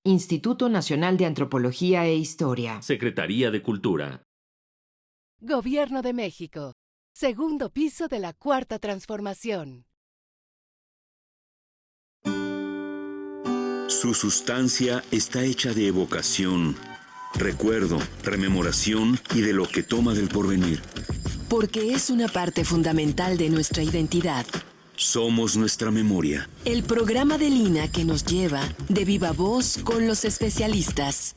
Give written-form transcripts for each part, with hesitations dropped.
Instituto Nacional de Antropología e Historia. Secretaría de Cultura. Gobierno de México. Segundo piso de la Cuarta Transformación. Su sustancia está hecha de evocación, recuerdo, rememoración y de lo que toma del porvenir. Porque es una parte fundamental de nuestra identidad. Somos nuestra memoria. El programa de Lina que nos lleva de viva voz con los especialistas.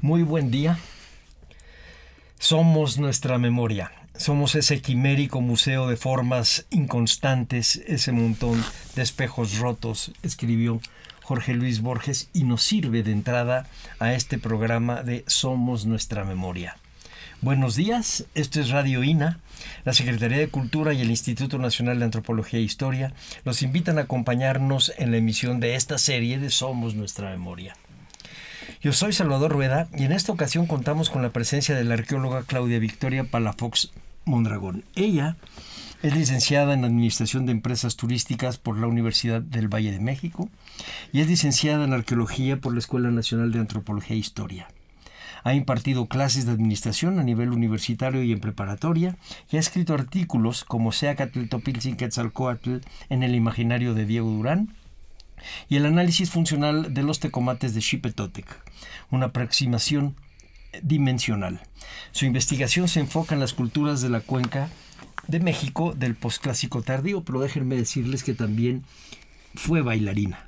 Muy buen día. Somos nuestra memoria. Somos ese quimérico museo de formas inconstantes, ese montón de espejos rotos, escribió Jorge Luis Borges, y nos sirve de entrada a este programa de Somos nuestra memoria. Buenos días, esto es Radio INA. La Secretaría de Cultura y el Instituto Nacional de Antropología e Historia los invitan a acompañarnos en la emisión de esta serie de Somos nuestra memoria. Yo soy Salvador Rueda y en esta ocasión contamos con la presencia de la arqueóloga Claudia Victoria Palafox Mondragón. Ella es licenciada en Administración de Empresas Turísticas por la Universidad del Valle de México y es licenciada en Arqueología por la Escuela Nacional de Antropología e Historia. Ha impartido clases de administración a nivel universitario y en preparatoria y ha escrito artículos como Seacatl Topiltzin Quetzalcóatl en el imaginario de Diego Durán y el análisis funcional de los tecomates de Xipetotec, una aproximación dimensional. Su investigación se enfoca en las culturas de la cuenca de México del posclásico tardío, pero déjenme decirles que también fue bailarina.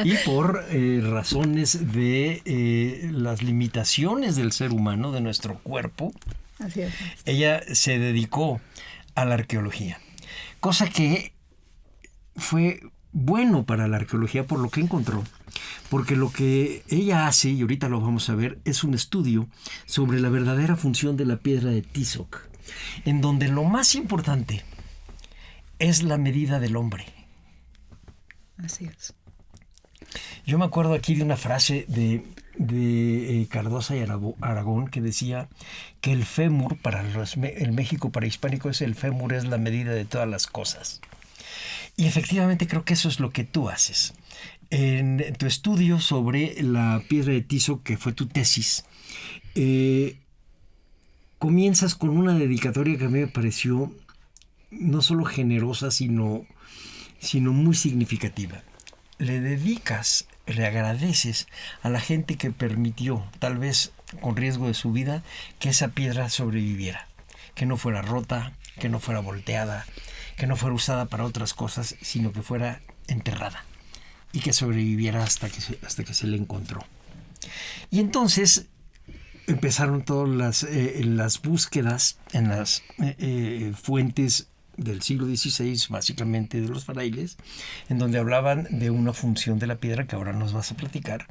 Y por razones de las limitaciones del ser humano, de nuestro cuerpo, así es, ella se dedicó a la arqueología. Cosa que fue bueno para la arqueología por lo que encontró. Porque lo que ella hace, y ahorita lo vamos a ver, es un estudio sobre la verdadera función de la piedra de Tizoc, en donde lo más importante es la medida del hombre. así es. Yo me acuerdo aquí de una frase de Cardosa y Aragón que decía que el fémur, el México prehispánico, el fémur es la medida de todas las cosas. Y efectivamente creo que eso es lo que tú haces. En tu estudio sobre la piedra de Tizoc, que fue tu tesis, comienzas con una dedicatoria que a mí me pareció no solo generosa, sino muy significativa. Le agradeces a la gente que permitió, tal vez con riesgo de su vida, que esa piedra sobreviviera, que no fuera rota, que no fuera volteada, que no fuera usada para otras cosas, sino que fuera enterrada y que sobreviviera hasta que se le encontró. Y entonces empezaron todas las búsquedas en las fuentes del siglo XVI, básicamente de los frailes, en donde hablaban de una función de la piedra que ahora nos vas a platicar,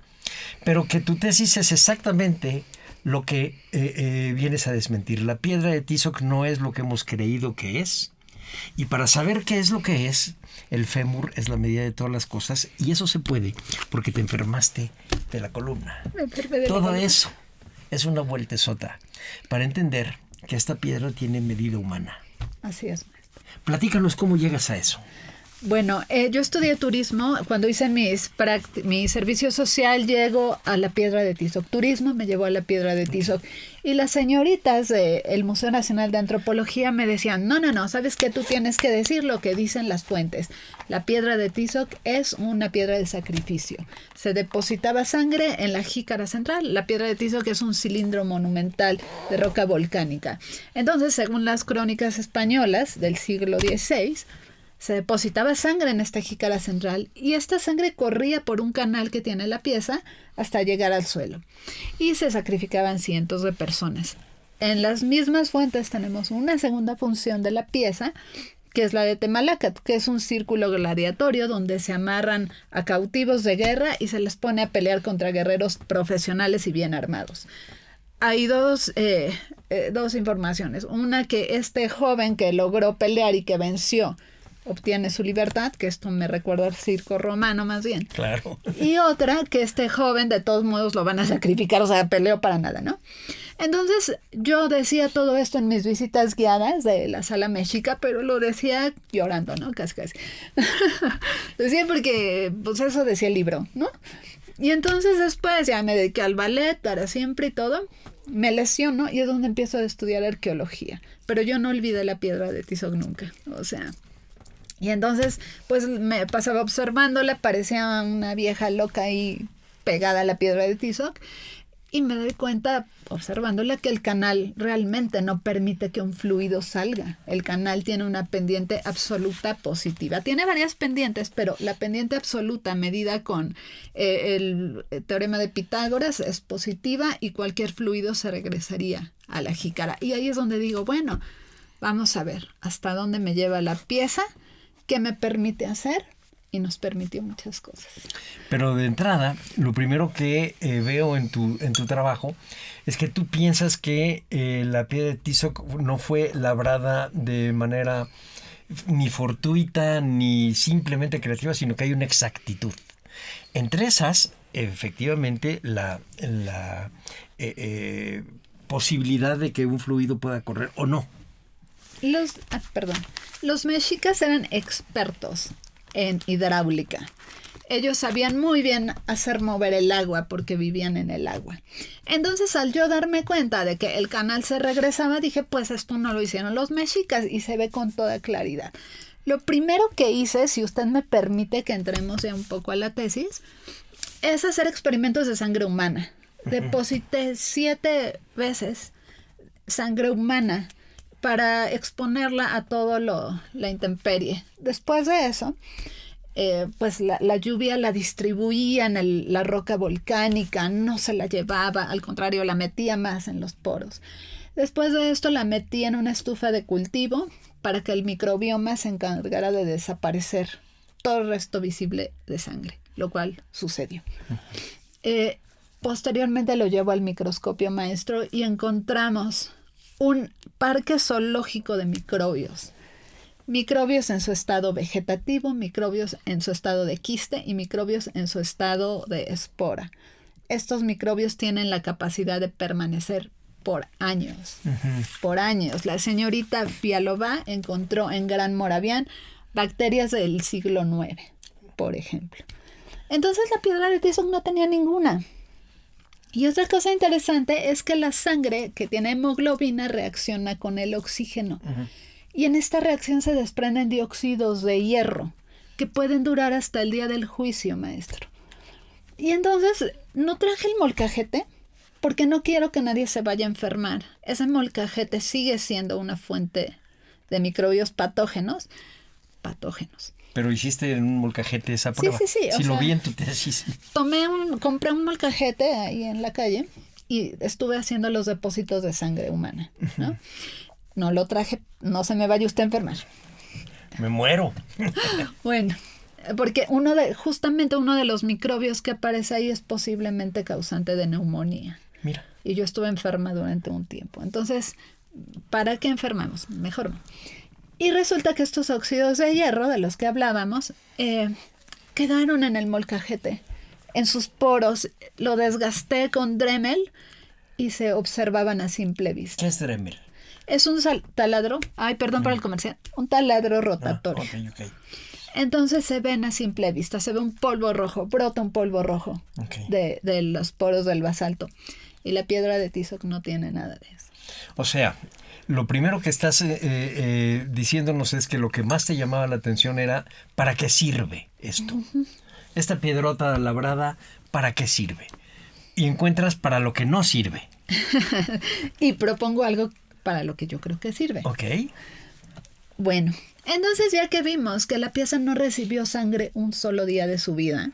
pero que tu tesis es exactamente lo que vienes a desmentir. La piedra de Tizoc no es lo que hemos creído que es, y para saber qué es lo que es, el fémur es la medida de todas las cosas, y eso se puede porque te enfermaste de la columna. Todo eso es una vueltezota para entender que esta piedra tiene medida humana. Así es. Platícanos cómo llegas a eso. Bueno, yo estudié turismo. Cuando hice mi servicio social, llego a la piedra de Tizoc. Turismo me llevó a la piedra de Tizoc. Y las señoritas del Museo Nacional de Antropología me decían, no, ¿sabes qué? Tú tienes que decir lo que dicen las fuentes. La piedra de Tizoc es una piedra de sacrificio. Se depositaba sangre en la jícara central. La piedra de Tizoc es un cilindro monumental de roca volcánica. Entonces, según las crónicas españolas del siglo XVI, se depositaba sangre en esta jícara central y esta sangre corría por un canal que tiene la pieza hasta llegar al suelo. Y se sacrificaban cientos de personas. En las mismas fuentes tenemos una segunda función de la pieza, que es la de Temalacatl, que es un círculo gladiatorio donde se amarran a cautivos de guerra y se les pone a pelear contra guerreros profesionales y bien armados. Hay dos informaciones. Una, que este joven que logró pelear y que venció obtiene su libertad, que esto me recuerda al circo romano más bien. Claro. Y otra, que este joven de todos modos lo van a sacrificar, o sea, peleó para nada, ¿no? Entonces yo decía todo esto en mis visitas guiadas de la Sala Mexica, pero lo decía llorando, ¿no? Casi. Decía porque, pues eso decía el libro, ¿no? Y entonces después ya me dediqué al ballet para siempre y todo. Me lesiono y es donde empiezo a estudiar arqueología. Pero yo no olvidé la piedra de Tizoc nunca. O sea, y entonces pues me pasaba observándola, parecía una vieja loca ahí pegada a la piedra de Tizoc. Y me doy cuenta, observándola, que el canal realmente no permite que un fluido salga. El canal tiene una pendiente absoluta positiva. Tiene varias pendientes, pero la pendiente absoluta medida con el teorema de Pitágoras es positiva y cualquier fluido se regresaría a la jícara. Y ahí es donde digo, bueno, vamos a ver hasta dónde me lleva la pieza, qué me permite hacer. Y nos permitió muchas cosas. Pero de entrada, lo primero que veo en tu trabajo es que tú piensas que la piedra de Tizoc no fue labrada de manera ni fortuita ni simplemente creativa, sino que hay una exactitud. Entre esas, efectivamente, la posibilidad de que un fluido pueda correr o no. Los mexicas eran expertos en hidráulica. Ellos sabían muy bien hacer mover el agua porque vivían en el agua. Entonces, al yo darme cuenta de que el canal se regresaba, dije, pues esto no lo hicieron los mexicas, y se ve con toda claridad. Lo primero que hice, si usted me permite que entremos ya un poco a la tesis, es hacer experimentos de sangre humana. Deposité 7 veces sangre humana para exponerla a todo la intemperie. Después de eso, pues la lluvia la distribuía en la roca volcánica, no se la llevaba, al contrario, la metía más en los poros. Después de esto la metí en una estufa de cultivo para que el microbioma se encargara de desaparecer todo el resto visible de sangre, lo cual sucedió. Posteriormente lo llevo al microscopio maestro y encontramos un parque zoológico de microbios. Microbios en su estado vegetativo, microbios en su estado de quiste y microbios en su estado de espora. Estos microbios tienen la capacidad de permanecer por años. Por años. La señorita Fialová encontró en Gran Moravián bacterias del siglo IX, por ejemplo. Entonces la piedra de Tizoc no tenía ninguna. Y otra cosa interesante es que la sangre que tiene hemoglobina reacciona con el oxígeno. Y en esta reacción se desprenden dióxidos de hierro que pueden durar hasta el día del juicio, maestro. Y entonces no traje el molcajete porque no quiero que nadie se vaya a enfermar. Ese molcajete sigue siendo una fuente de microbios patógenos. Pero hiciste en un molcajete esa prueba. Sí. Sí, lo vi en tu tesis. Compré un molcajete ahí en la calle y estuve haciendo los depósitos de sangre humana, ¿no? No lo traje, no se me vaya usted a enfermar. Me muero. Bueno, porque justamente uno de los microbios que aparece ahí es posiblemente causante de neumonía. Mira. Y yo estuve enferma durante un tiempo. Entonces, ¿para qué enfermamos? Mejor no. Y resulta que estos óxidos de hierro de los que hablábamos quedaron en el molcajete, en sus poros. Lo desgasté con Dremel y se observaban a simple vista. ¿Qué es Dremel? Es un taladro, perdón por el comercial, un taladro rotatorio. Okay. Entonces se ven a simple vista, se ve un polvo rojo, brota un polvo rojo de los poros del basalto. Y la piedra de Tizoc no tiene nada de eso. O sea, lo primero que estás diciéndonos es que lo que más te llamaba la atención era ¿para qué sirve esto? Esta piedrota labrada, ¿para qué sirve? Y encuentras para lo que no sirve. Y propongo algo para lo que yo creo que sirve. Ok. Bueno, entonces ya que vimos que la pieza no recibió sangre un solo día de su vida,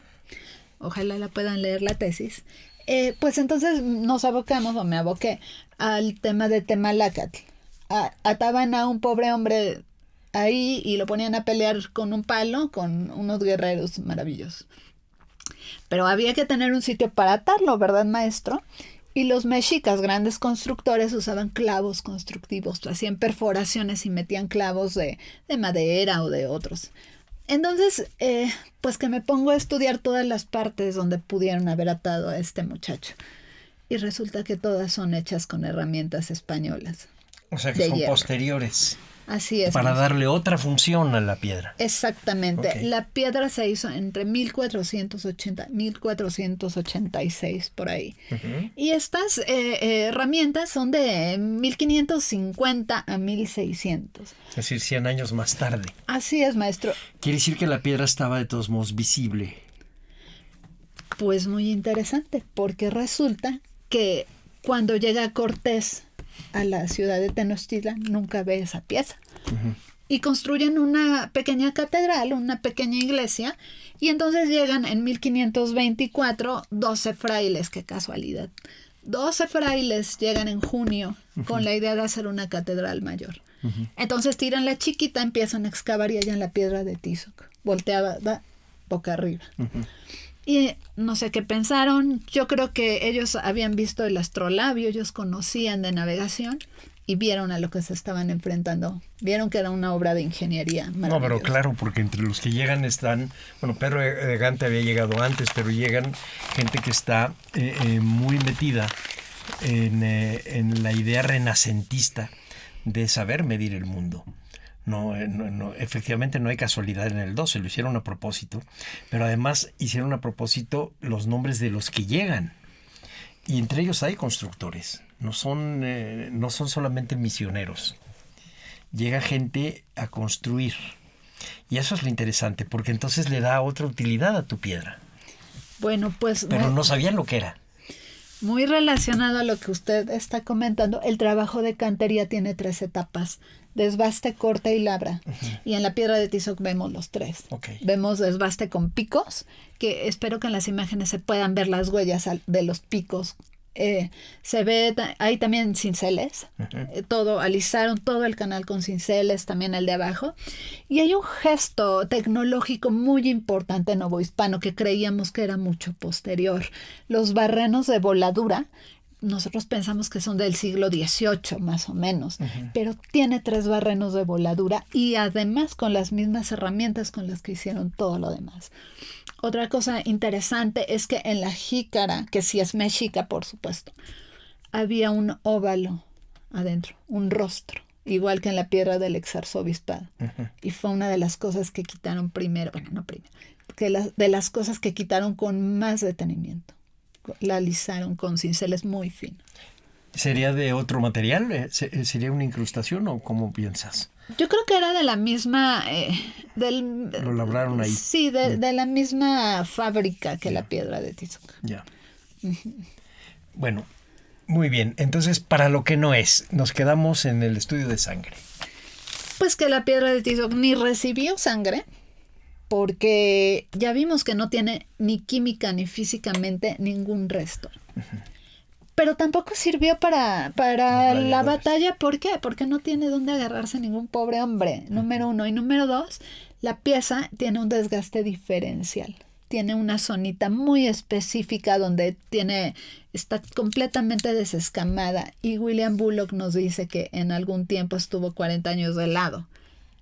ojalá la puedan leer la tesis, pues entonces nos abocamos, o me aboqué, al tema de Temalacatl. Ataban a un pobre hombre ahí y lo ponían a pelear con un palo con unos guerreros maravillosos. Pero había que tener un sitio para atarlo, ¿verdad, maestro? Y los mexicas, grandes constructores, usaban clavos constructivos, hacían perforaciones y metían clavos de madera o de otros. Entonces, pues que me pongo a estudiar todas las partes donde pudieron haber atado a este muchacho. Y resulta que todas son hechas con herramientas españolas. O sea que son posteriores. Así es. Para maestro. darle otra función a la piedra. Exactamente. Ok. La piedra se hizo entre 1480 y 1486, por ahí. Y estas herramientas son de 1550 a 1600. Es decir, 100 años más tarde. Así es, maestro. Quiere decir que la piedra estaba de todos modos visible. Pues muy interesante, porque resulta que cuando llega Cortés a la ciudad de Tenochtitlan, nunca ve esa pieza. Y construyen una pequeña catedral, una pequeña iglesia, y entonces llegan en 1524 12 frailes, qué casualidad. 12 frailes llegan en junio con la idea de hacer una catedral mayor. Entonces tiran la chiquita, empiezan a excavar y hallan la piedra de Tizoc, volteada boca arriba. Y no sé qué pensaron. Yo creo que ellos habían visto el astrolabio, ellos conocían de navegación y vieron a lo que se estaban enfrentando. Vieron que era una obra de ingeniería No, maravillosa. pero claro, porque entre los que llegan están, bueno, Pedro de Gante había llegado antes, pero llegan gente que está muy metida en la idea renacentista de saber medir el mundo. No, efectivamente no hay casualidad en el 12, lo hicieron a propósito, pero además hicieron a propósito los nombres de los que llegan. Y entre ellos hay constructores, no son solamente misioneros. Llega gente a construir. Y eso es lo interesante, porque entonces le da otra utilidad a tu piedra. Bueno, pues Pero no sabían lo que era. muy relacionado a lo que usted está comentando, el trabajo de cantería tiene 3 etapas: desbaste, corte y labra. Y en la piedra de Tizoc vemos los 3. Okay. Vemos desbaste con picos, que espero que en las imágenes se puedan ver las huellas de los picos. Se ve, hay también cinceles, todo, alisaron todo el canal con cinceles, también el de abajo. Y hay un gesto tecnológico muy importante novohispano que creíamos que era mucho posterior. Los barrenos de voladura, nosotros pensamos que son del siglo XVIII más o menos, pero tiene 3 barrenos de voladura y además con las mismas herramientas con las que hicieron todo lo demás. Otra cosa interesante es que en la jícara, que sí es mexica por supuesto, había un óvalo adentro, un rostro, igual que en la piedra del exarzobispado. Y fue una de las cosas que quitaron primero, bueno, no primero, de las cosas que quitaron con más detenimiento. La alisaron con cinceles muy finos. ¿Sería de otro material? ¿Sería una incrustación o cómo piensas? Yo creo que era de la misma... Lo labraron ahí. Sí, de la misma fábrica que la piedra de Tizoc. Ya. Bueno, muy bien. Entonces, para lo que no es, nos quedamos en el estudio de sangre. Pues que la piedra de Tizoc ni recibió sangre, porque ya vimos que no tiene ni química ni físicamente ningún resto. Pero tampoco sirvió para la batalla. ¿Por qué? Porque no tiene dónde agarrarse ningún pobre hombre, número 1. Y número 2, la pieza tiene un desgaste diferencial. Tiene una zonita muy específica donde está completamente desescamada. Y William Bullock nos dice que en algún tiempo estuvo 40 años de lado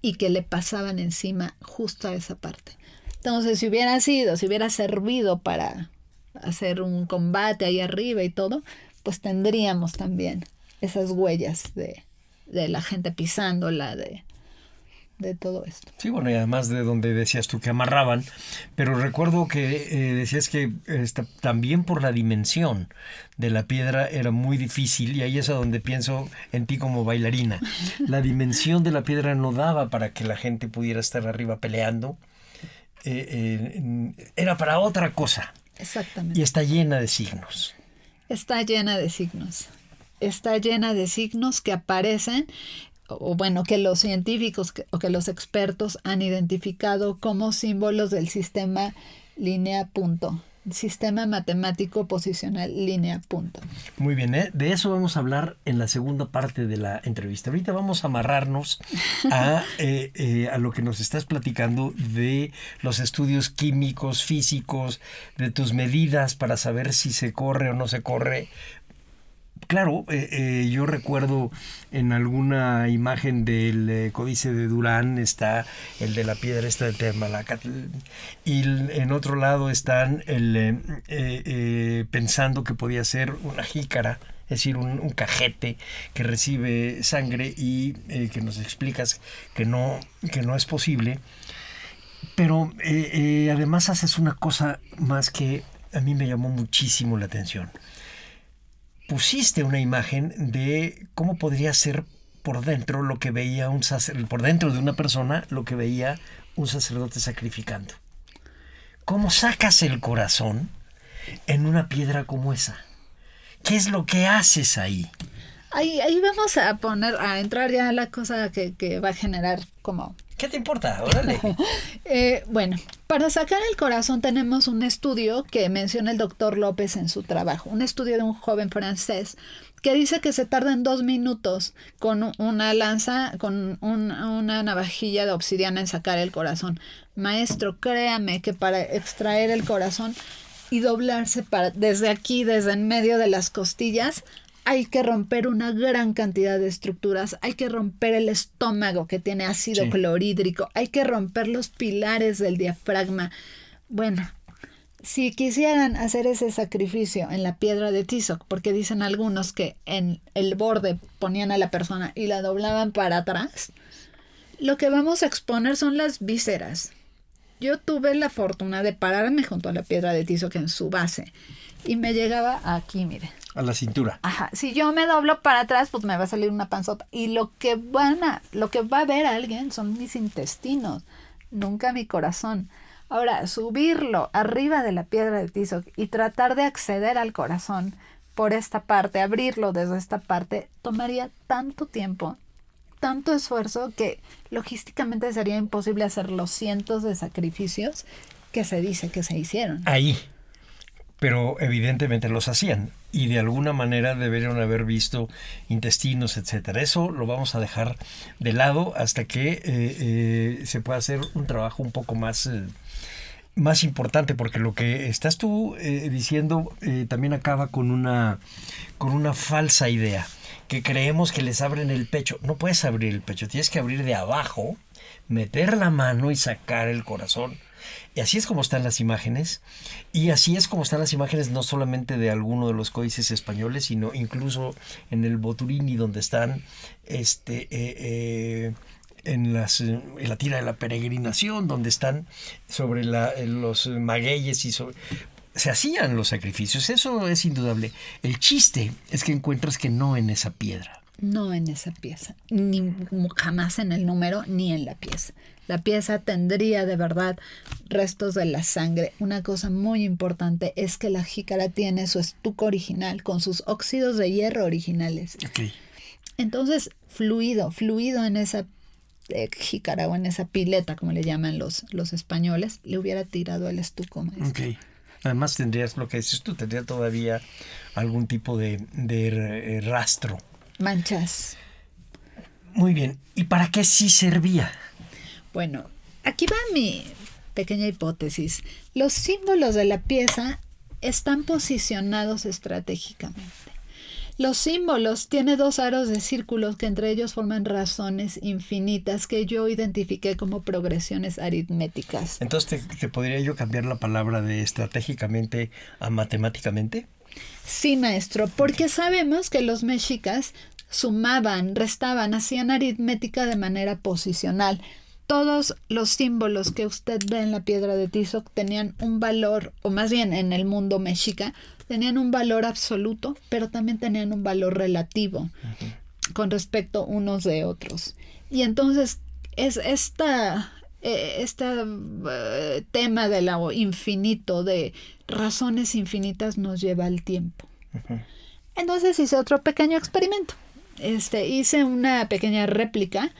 y que le pasaban encima justo a esa parte. Entonces, si hubiera servido para hacer un combate ahí arriba y todo, pues tendríamos también esas huellas de la gente pisándola, de todo esto. Sí, bueno, y además de donde decías tú que amarraban, pero recuerdo que decías que también por la dimensión de la piedra era muy difícil, y ahí es a donde pienso en ti como bailarina. La dimensión de la piedra no daba para que la gente pudiera estar arriba peleando, era para otra cosa. Exactamente. Y está llena de signos. Está llena de signos. Está llena de signos que aparecen, o bueno, que los científicos o que los expertos han identificado como símbolos del sistema línea-punto. Sistema matemático posicional línea-punto. Muy bien, de eso vamos a hablar en la segunda parte de la entrevista. Ahorita vamos a amarrarnos a lo que nos estás platicando de los estudios químicos, físicos, de tus medidas para saber si se corre o no se corre. Claro, yo recuerdo en alguna imagen del Códice de Durán está el de la piedra esta de Temalacatl, y en otro lado están pensando que podía ser una jícara es decir, un cajete que recibe sangre y que nos explicas que no es posible. Pero además haces una cosa más que a mí me llamó muchísimo la atención. Pusiste una imagen de cómo podría ser por dentro lo que veía por dentro de una persona lo que veía un sacerdote sacrificando. ¿Cómo sacas el corazón en una piedra como esa? ¿Qué es lo que haces ahí? Ahí vamos a entrar ya a la cosa que va a generar como... ¿Qué te importa? Órale. Bueno, para sacar el corazón tenemos un estudio que menciona el doctor López en su trabajo, un estudio de un joven francés que dice que se tarda en 2 minutos con una lanza, con una navajilla de obsidiana en sacar el corazón. Maestro, créame que para extraer el corazón y doblarse desde aquí, desde en medio de las costillas, hay que romper una gran cantidad de estructuras, hay que romper el estómago que tiene ácido clorhídrico, hay que romper los pilares del diafragma. Bueno, si quisieran hacer ese sacrificio en la piedra de Tizoc, porque dicen algunos que en el borde ponían a la persona y la doblaban para atrás, lo que vamos a exponer son las vísceras. Yo tuve la fortuna de pararme junto a la piedra de Tizoc en su base y me llegaba aquí, mire. A la cintura. Ajá, si yo me doblo para atrás, pues me va a salir una panzota. Y lo que va a ver alguien son mis intestinos, nunca mi corazón. Ahora, subirlo arriba de la piedra de Tizoc y tratar de acceder al corazón por esta parte, abrirlo desde esta parte, tomaría tanto tiempo, tanto esfuerzo, que logísticamente sería imposible hacer los cientos de sacrificios que se dice que se hicieron. Ahí. Pero evidentemente los hacían y de alguna manera deberían haber visto intestinos, etcétera. Eso lo vamos a dejar de lado hasta que se pueda hacer un trabajo un poco más importante, porque lo que estás tú diciendo también acaba con una falsa idea, que creemos que les abren el pecho. No puedes abrir el pecho, tienes que abrir de abajo, meter la mano y sacar el corazón. Y así es como están las imágenes, y así es como están las imágenes no solamente de alguno de los códices españoles, sino incluso en el Boturini, donde están en la tira de la peregrinación, donde están sobre los magueyes y se hacían los sacrificios. Eso es indudable. El chiste es que encuentras que no en esa piedra. No en esa pieza, ni jamás en el número, ni en la pieza. La pieza tendría de verdad restos de la sangre. Una cosa muy importante es que la jícara tiene su estuco original con sus óxidos de hierro originales. Okay. Entonces, fluido en esa jícara o en esa pileta, como le llaman los españoles, le hubiera tirado el estuco, maestro. Okay. Además tendrías, lo que dices tú, tendría todavía algún tipo de rastro. Manchas. Muy bien. ¿Y para qué sí servía? Bueno, aquí va mi pequeña hipótesis. Los símbolos de la pieza están posicionados estratégicamente. Los símbolos tienen 2 aros de círculos que entre ellos forman razones infinitas que yo identifiqué como progresiones aritméticas. Entonces, ¿te podría yo cambiar la palabra de estratégicamente a matemáticamente? Sí, maestro, porque sabemos que los mexicas sumaban, restaban, hacían aritmética de manera posicional. Todos los símbolos que usted ve en la piedra de Tizoc tenían un valor, o más bien en el mundo mexica, tenían un valor absoluto, pero también tenían un valor relativo con respecto unos de otros. Y entonces es este tema de lo infinito, de razones infinitas, nos lleva al tiempo. Entonces hice otro pequeño experimento. Hice una pequeña réplica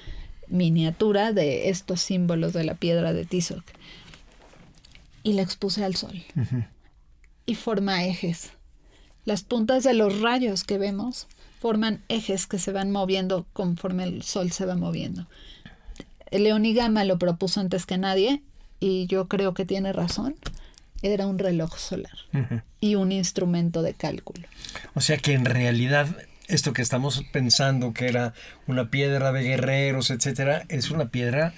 miniatura de estos símbolos de la piedra de Tizoc y la expuse al sol y forma ejes. Las puntas de los rayos que vemos forman ejes que se van moviendo conforme el sol se va moviendo. Leoni Gama lo propuso antes que nadie y yo creo que tiene razón. Era un reloj solar y un instrumento de cálculo. O sea que en realidad esto que estamos pensando que era una piedra de guerreros, etcétera, es una piedra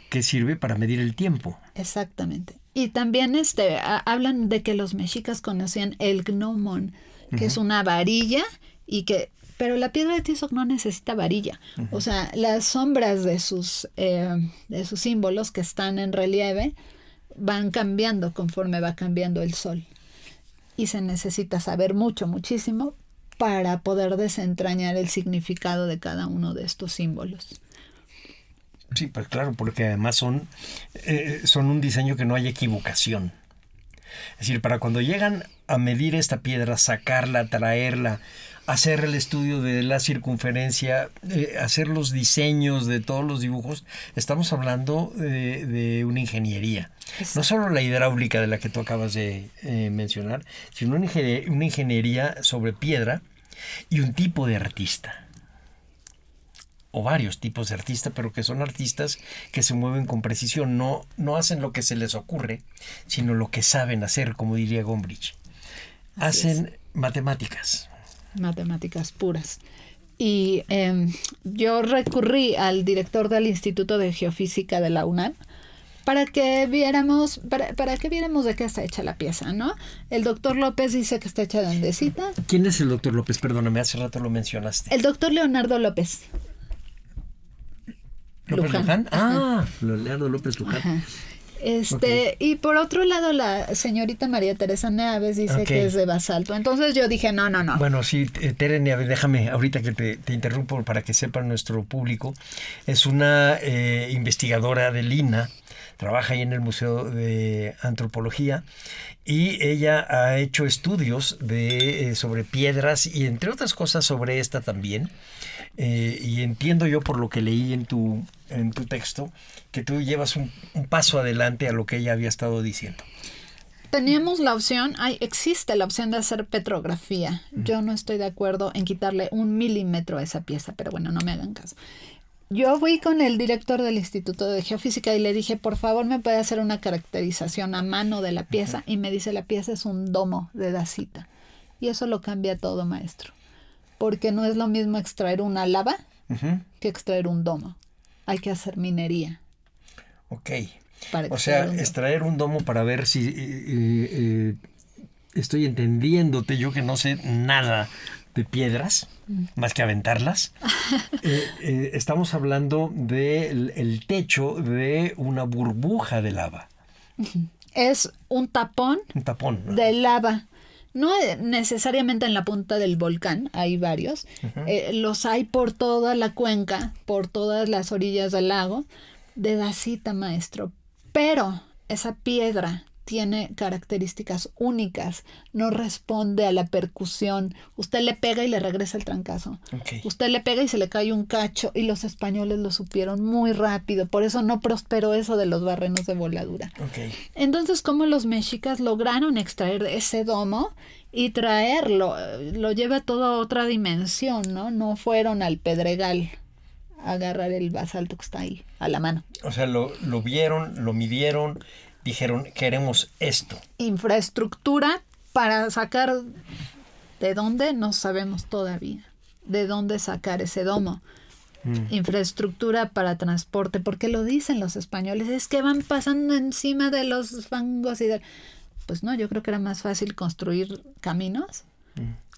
que sirve para medir el tiempo. Exactamente. Y también hablan de que los mexicas conocían el gnomon, que es una varilla Pero la piedra de Tizoc no necesita varilla. O sea, las sombras de sus símbolos que están en relieve van cambiando conforme va cambiando el sol. Y se necesita saber muchísimo para poder desentrañar el significado de cada uno de estos símbolos. Sí, pues claro, porque además son un diseño que no hay equivocación. Es decir, para cuando llegan a medir esta piedra, sacarla, traerla, hacer el estudio de la circunferencia, hacer los diseños de todos los dibujos, estamos hablando de una ingeniería. Exacto. No solo la hidráulica de la que tú acabas de mencionar, sino una ingeniería sobre piedra y un tipo de artista. O varios tipos de artistas, pero que son artistas que se mueven con precisión. No hacen lo que se les ocurre, sino lo que saben hacer, como diría Gombrich. Hacen matemáticas. Matemáticas puras. Y yo recurrí al director del Instituto de Geofísica de la UNAM para que viéramos de qué está hecha la pieza, ¿no? El doctor López dice que está hecha de andesita. ¿Quién es el doctor López? Perdóname, hace rato lo mencionaste. El doctor Leonardo López. ¿López Luján? Ah, Leonardo López Luján. Ajá. Y por otro lado, la señorita María Teresa Neaves dice que es de basalto. Entonces yo dije, no. Bueno, sí, Tere Neaves, déjame ahorita que te interrumpo para que sepa nuestro público. Es una investigadora del INAH, trabaja ahí en el Museo de Antropología y ella ha hecho estudios sobre piedras y entre otras cosas sobre esta también. Y entiendo yo por lo que leí en tu texto que tú llevas un paso adelante a lo que ella había estado diciendo. Teníamos la opción, existe la opción de hacer petrografía. Yo no estoy de acuerdo en quitarle 1 milímetro a esa pieza, pero bueno, no me hagan caso. Yo fui con el director del Instituto de Geofísica y le dije, por favor, ¿me puede hacer una caracterización a mano de la pieza? Y me dice, la pieza es un domo de dacita. Y eso lo cambia todo, maestro. Porque no es lo mismo extraer una lava que extraer un domo. Hay que hacer minería. Ok. O sea, extraer un domo para ver si estoy entendiéndote, yo que no sé nada de piedras, más que aventarlas. Estamos hablando del techo de una burbuja de lava. Es un tapón, ¿no? De lava. No necesariamente en la punta del volcán, hay varios. Los hay por toda la cuenca, por todas las orillas del lago, de dacita, maestro. Pero esa piedra tiene características únicas, no responde a la percusión. Usted le pega y le regresa el trancazo. Okay. Usted le pega y se le cae un cacho, y los españoles lo supieron muy rápido. Por eso no prosperó eso de los barrenos de voladura. Okay. Entonces, ¿cómo los mexicas lograron extraer ese domo y traerlo? Lo lleva toda otra dimensión, ¿no? No fueron al Pedregal a agarrar el basalto que está ahí a la mano. O sea, lo vieron, lo midieron, dijeron, queremos esto. Infraestructura para sacar, ¿de dónde? No sabemos todavía. ¿De dónde sacar ese domo? Infraestructura para transporte, porque lo dicen los españoles, es que van pasando encima de los fangos y pues no, yo creo que era más fácil construir caminos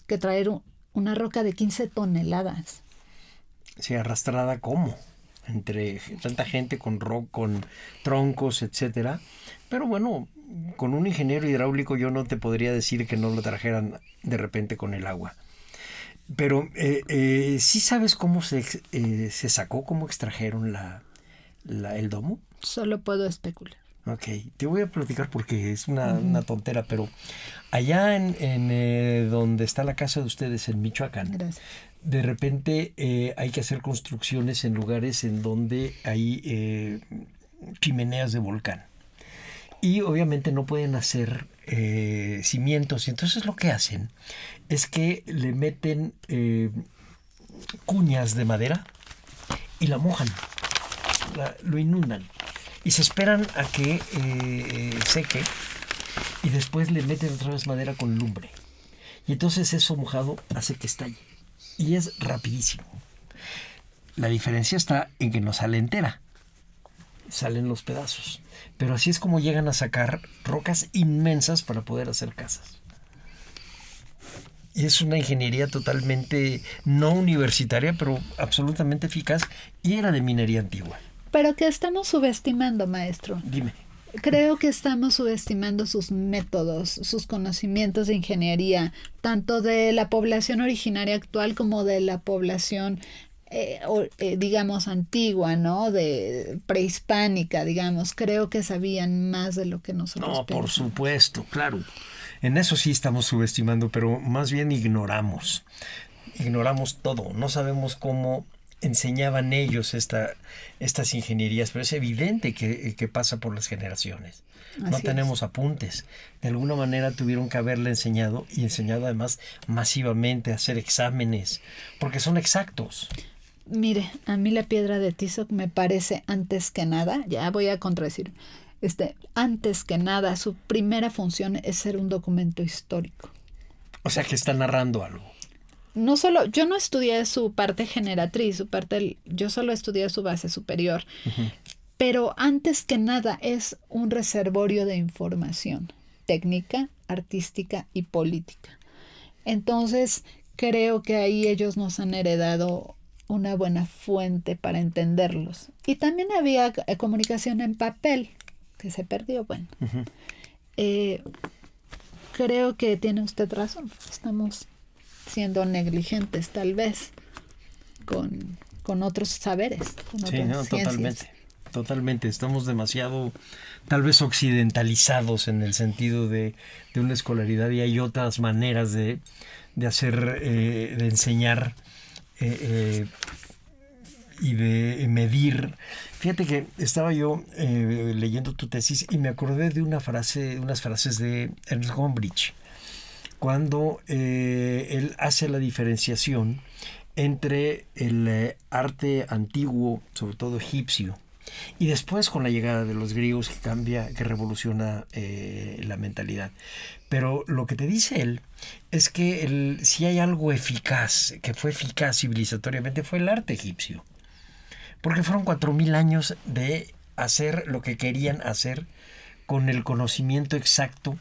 que traer una roca de 15 toneladas. Sí, arrastrada ¿cómo? Entre tanta gente con troncos, etcétera. Pero bueno, con un ingeniero hidráulico yo no te podría decir que no lo trajeran de repente con el agua. Pero ¿sí sabes cómo se sacó, cómo extrajeron el domo? Solo puedo especular. Ok, te voy a platicar porque es una tontera, pero allá en donde está la casa de ustedes, en Michoacán, gracias, de repente hay que hacer construcciones en lugares en donde hay chimeneas de volcán. Y obviamente no pueden hacer cimientos. Y entonces lo que hacen es que le meten cuñas de madera y la mojan, lo inundan. Y se esperan a que seque y después le meten otra vez madera con lumbre. Y entonces eso mojado hace que estalle. Y es rapidísimo. La diferencia está en que no sale entera. Salen los pedazos. Pero así es como llegan a sacar rocas inmensas para poder hacer casas. Y es una ingeniería totalmente no universitaria, pero absolutamente eficaz, y era de minería antigua. Pero que estamos subestimando, maestro. Dime. Creo que estamos subestimando sus métodos, sus conocimientos de ingeniería, tanto de la población originaria actual como de la población, digamos, antigua, ¿no? De prehispánica, digamos. Creo que sabían más de lo que nosotros No, por pensamos. supuesto, claro. En eso sí estamos subestimando, pero más bien ignoramos. Ignoramos todo. No sabemos cómo enseñaban ellos estas ingenierías, pero es evidente que pasa por las generaciones. No Así tenemos apuntes. De alguna manera tuvieron que haberle enseñado, y enseñado además masivamente a hacer exámenes, porque son exactos. Mire, a mí la piedra de Tizoc me parece, antes que nada, ya voy a contradecir, antes que nada, su primera función es ser un documento histórico. O sea que está narrando algo. No solo, yo no estudié su parte generatriz, yo solo estudié su base superior, pero antes que nada es un reservorio de información técnica, artística y política. Entonces, creo que ahí ellos nos han heredado una buena fuente para entenderlos. Y también había comunicación en papel, que se perdió, bueno. Creo que tiene usted razón, estamos siendo negligentes tal vez con otros saberes, con Sí, otras no, ciencias. totalmente. Estamos demasiado, tal vez, occidentalizados en el sentido de una escolaridad, y hay otras maneras de hacer, de enseñar y de medir. Fíjate que estaba yo leyendo tu tesis y me acordé de unas frases de Ernst Gombrich, cuando él hace la diferenciación entre el arte antiguo, sobre todo egipcio, y después con la llegada de los griegos, que cambia, que revoluciona la mentalidad. Pero lo que te dice él es que si hay algo eficaz, que fue eficaz civilizatoriamente, fue el arte egipcio. Porque fueron 4,000 años de hacer lo que querían hacer con el conocimiento exacto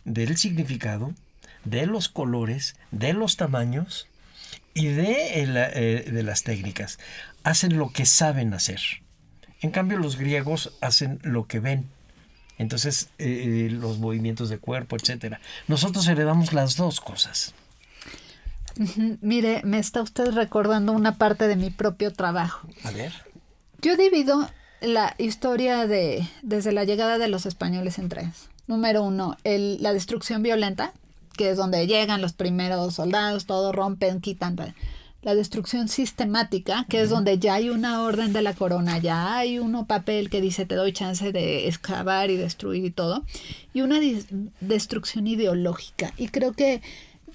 del significado, de los colores, de los tamaños y de las técnicas. Hacen lo que saben hacer. En cambio, los griegos hacen lo que ven. Entonces, los movimientos de cuerpo, etcétera. Nosotros heredamos las dos cosas. Mire, me está usted recordando una parte de mi propio trabajo. A ver. Yo divido la historia desde la llegada de los españoles en tres. Número 1, la destrucción violenta, que es donde llegan los primeros soldados, todo rompen, quitan. La destrucción sistemática, que es donde ya hay una orden de la corona, ya hay un papel que dice te doy chance de excavar y destruir y todo. Y una destrucción ideológica. Y creo que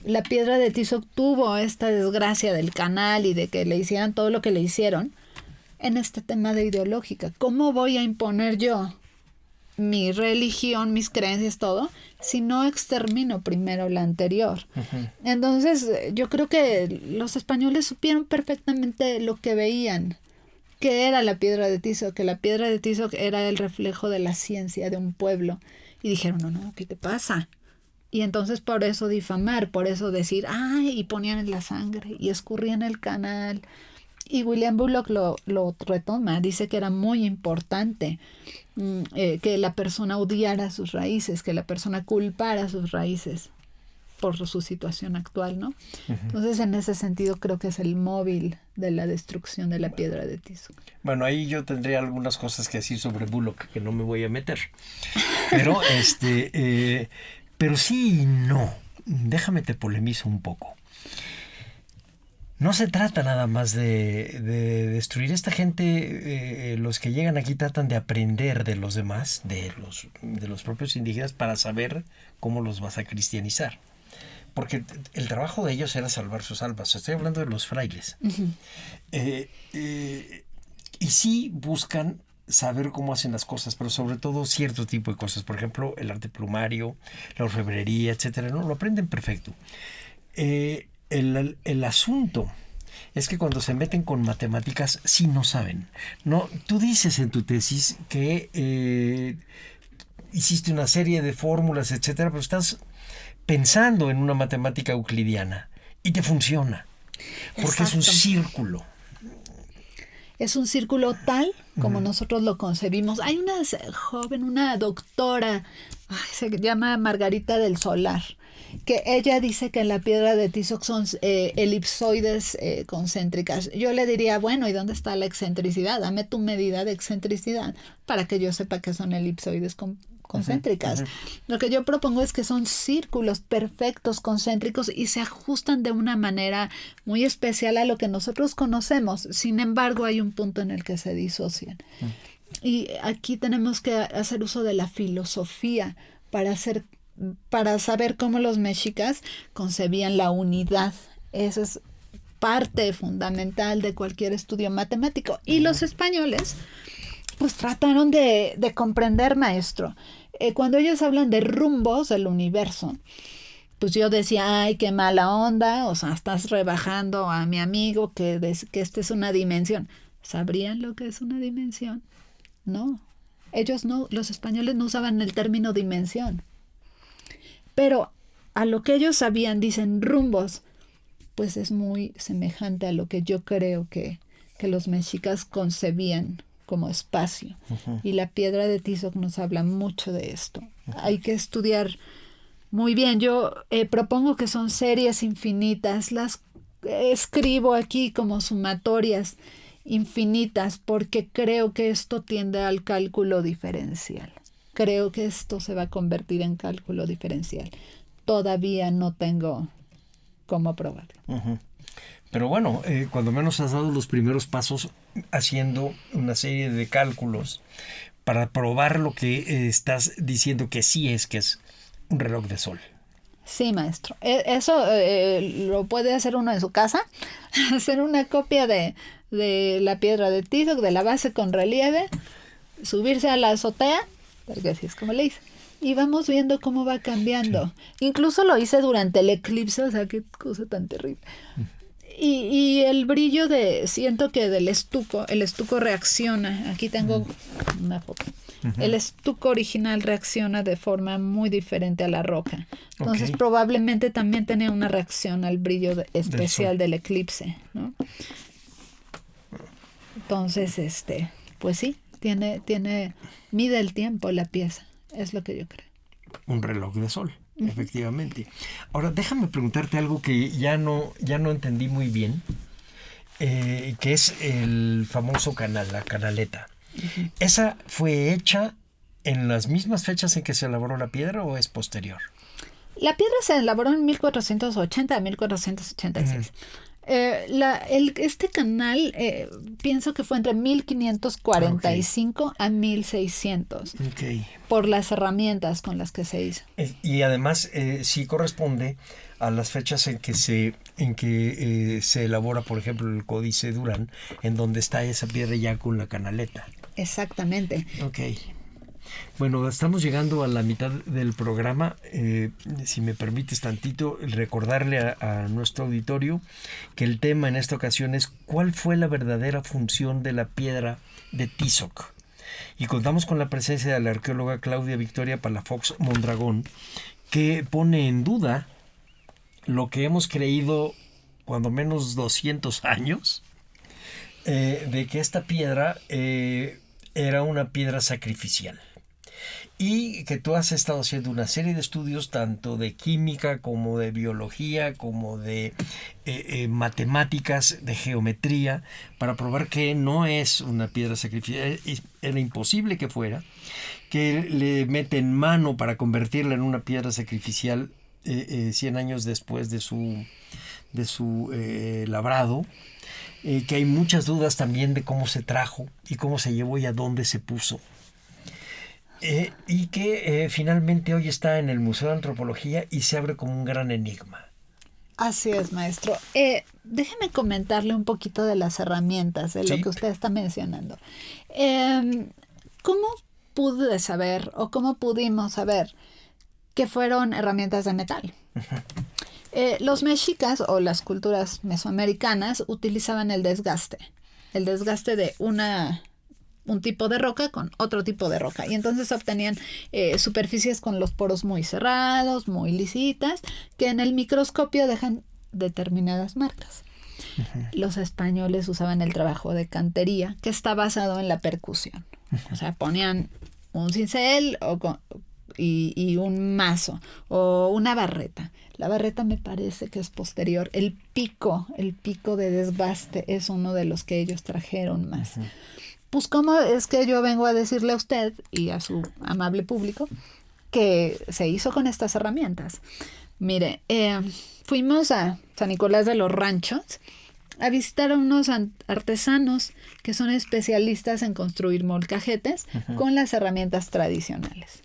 la piedra de Tizoc tuvo esta desgracia del canal y de que le hicieran todo lo que le hicieron en este tema de ideológica. ¿Cómo voy a imponer yo mi religión, mis creencias, todo, si no extermino primero la anterior? Entonces, yo creo que los españoles supieron perfectamente lo que veían, que era la piedra de Tizoc, que la piedra de Tizoc era el reflejo de la ciencia de un pueblo. Y dijeron, no, ¿qué te pasa? Y entonces por eso difamar, por eso decir, ay, y ponían en la sangre y escurrían el canal. Y William Bullock lo retoma, dice que era muy importante que la persona odiara sus raíces, que la persona culpara sus raíces por su situación actual, ¿no? Entonces, en ese sentido, creo que es el móvil de la destrucción de la piedra de Tizoc. Bueno, ahí yo tendría algunas cosas que decir sobre Bullock, que no me voy a meter. Pero, pero sí y no. Déjame te polemizo un poco. No se trata nada más de destruir. Esta gente, los que llegan aquí tratan de aprender de los demás, de los propios indígenas, para saber cómo los vas a cristianizar. Porque el trabajo de ellos era salvar sus almas. Estoy hablando de los frailes. Y sí buscan saber cómo hacen las cosas, pero sobre todo cierto tipo de cosas. Por ejemplo, el arte plumario, la orfebrería, etcétera. No, lo aprenden perfecto. El asunto es que cuando se meten con matemáticas sí no saben. No, tú dices en tu tesis que hiciste una serie de fórmulas, etcétera, pero estás pensando en una matemática euclidiana y te funciona. Porque es un Exacto. círculo. Es un círculo tal como nosotros lo concebimos. Hay una joven, una doctora, se llama Margarita del Solar, que ella dice que en la piedra de Tizoc son elipsoides concéntricas. Yo le diría, bueno, ¿y dónde está la excentricidad? Dame tu medida de excentricidad para que yo sepa que son elipsoides concéntricas. Lo que yo propongo es que son círculos perfectos concéntricos y se ajustan de una manera muy especial a lo que nosotros conocemos. Sin embargo, hay un punto en el que se disocian. Y aquí tenemos que hacer uso de la filosofía para saber cómo los mexicas concebían la unidad. Esa es parte fundamental de cualquier estudio matemático. Y los españoles pues trataron de comprender, maestro. Cuando ellos hablan de rumbos del universo, pues yo decía, ay, qué mala onda, o sea, estás rebajando a mi amigo que esta es una dimensión. ¿Sabrían lo que es una dimensión? No, ellos no, los españoles no usaban el término dimensión. Pero a lo que ellos sabían, dicen rumbos, pues es muy semejante a lo que yo creo que los mexicas concebían como espacio. Y la piedra de Tizoc nos habla mucho de esto. Hay que estudiar muy bien. Yo propongo que son series infinitas. Las escribo aquí como sumatorias infinitas porque creo que esto tiende al cálculo diferencial. Creo que esto se va a convertir en cálculo diferencial. Todavía no tengo cómo probarlo. Pero bueno, cuando menos has dado los primeros pasos haciendo una serie de cálculos para probar lo que estás diciendo que sí es, que es un reloj de sol. Sí, maestro. Eso lo puede hacer uno en su casa, hacer una copia de la piedra de Tizoc, de la base con relieve, subirse a la azotea, porque así es como le hice, y vamos viendo cómo va cambiando. Sí. Incluso lo hice durante el eclipse, o sea, qué cosa tan terrible. Y el brillo siento que el estuco reacciona. Aquí tengo una foto. El estuco original reacciona de forma muy diferente a la roca. Entonces probablemente también tenía una reacción al brillo especial del eclipse, ¿no? Entonces, pues sí, mide el tiempo la pieza, es lo que yo creo. Un reloj de sol. Efectivamente. Ahora, déjame preguntarte algo que ya no entendí muy bien, que es el famoso canal, la canaleta. ¿Esa fue hecha en las mismas fechas en que se elaboró la piedra o es posterior? La piedra se elaboró en 1480 a 1486. Este canal pienso que fue entre 1545 a 1600 por las herramientas con las que se hizo. Y además sí corresponde a las fechas en que se elabora, por ejemplo, el Códice Durán, en donde está esa piedra ya con la canaleta. Exactamente. Bueno, estamos llegando a la mitad del programa. Si me permites tantito, recordarle a nuestro auditorio que el tema en esta ocasión es ¿cuál fue la verdadera función de la piedra de Tizoc? Y contamos con la presencia de la arqueóloga Claudia Victoria Palafox Mondragón, que pone en duda lo que hemos creído cuando menos 200 años, de que esta piedra era una piedra sacrificial. Y que tú has estado haciendo una serie de estudios tanto de química como de biología, como de matemáticas, de geometría, para probar que no es una piedra sacrificial. Era imposible que fuera, que le meten mano para convertirla en una piedra sacrificial 100 años después de su labrado. Que hay muchas dudas también de cómo se trajo y cómo se llevó y a dónde se puso. Y que finalmente hoy está en el Museo de Antropología y se abre como un gran enigma. Así es, maestro. Déjeme comentarle un poquito de las herramientas, de lo que usted está mencionando. ¿Cómo pude saber o cómo pudimos saber que fueron herramientas de metal? Los mexicas o las culturas mesoamericanas utilizaban el desgaste de un tipo de roca con otro tipo de roca. Y entonces obtenían superficies con los poros muy cerrados, muy lisitas, que en el microscopio dejan determinadas marcas. Los españoles usaban el trabajo de cantería, que está basado en la percusión. O sea, ponían un cincel y un mazo o una barreta. La barreta me parece que es posterior. El pico de desbaste es uno de los que ellos trajeron más. Pues cómo es que yo vengo a decirle a usted y a su amable público que se hizo con estas herramientas. Mire, fuimos a San Nicolás de los Ranchos a visitar a unos artesanos que son especialistas en construir molcajetes con las herramientas tradicionales.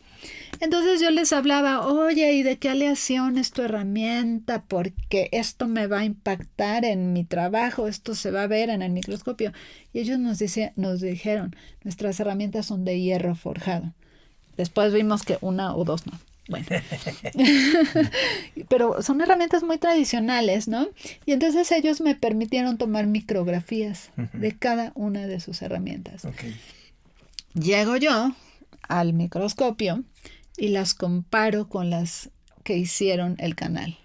Entonces yo les hablaba, oye, ¿y de qué aleación es tu herramienta? Porque esto me va a impactar en mi trabajo, esto se va a ver en el microscopio. Y ellos nos dijeron, nuestras herramientas son de hierro forjado. Después vimos que una o dos no. Bueno, pero son herramientas muy tradicionales, ¿no? Y entonces ellos me permitieron tomar micrografías de cada una de sus herramientas. Okay. Llego yo al microscopio y las comparo con las que hicieron el canal.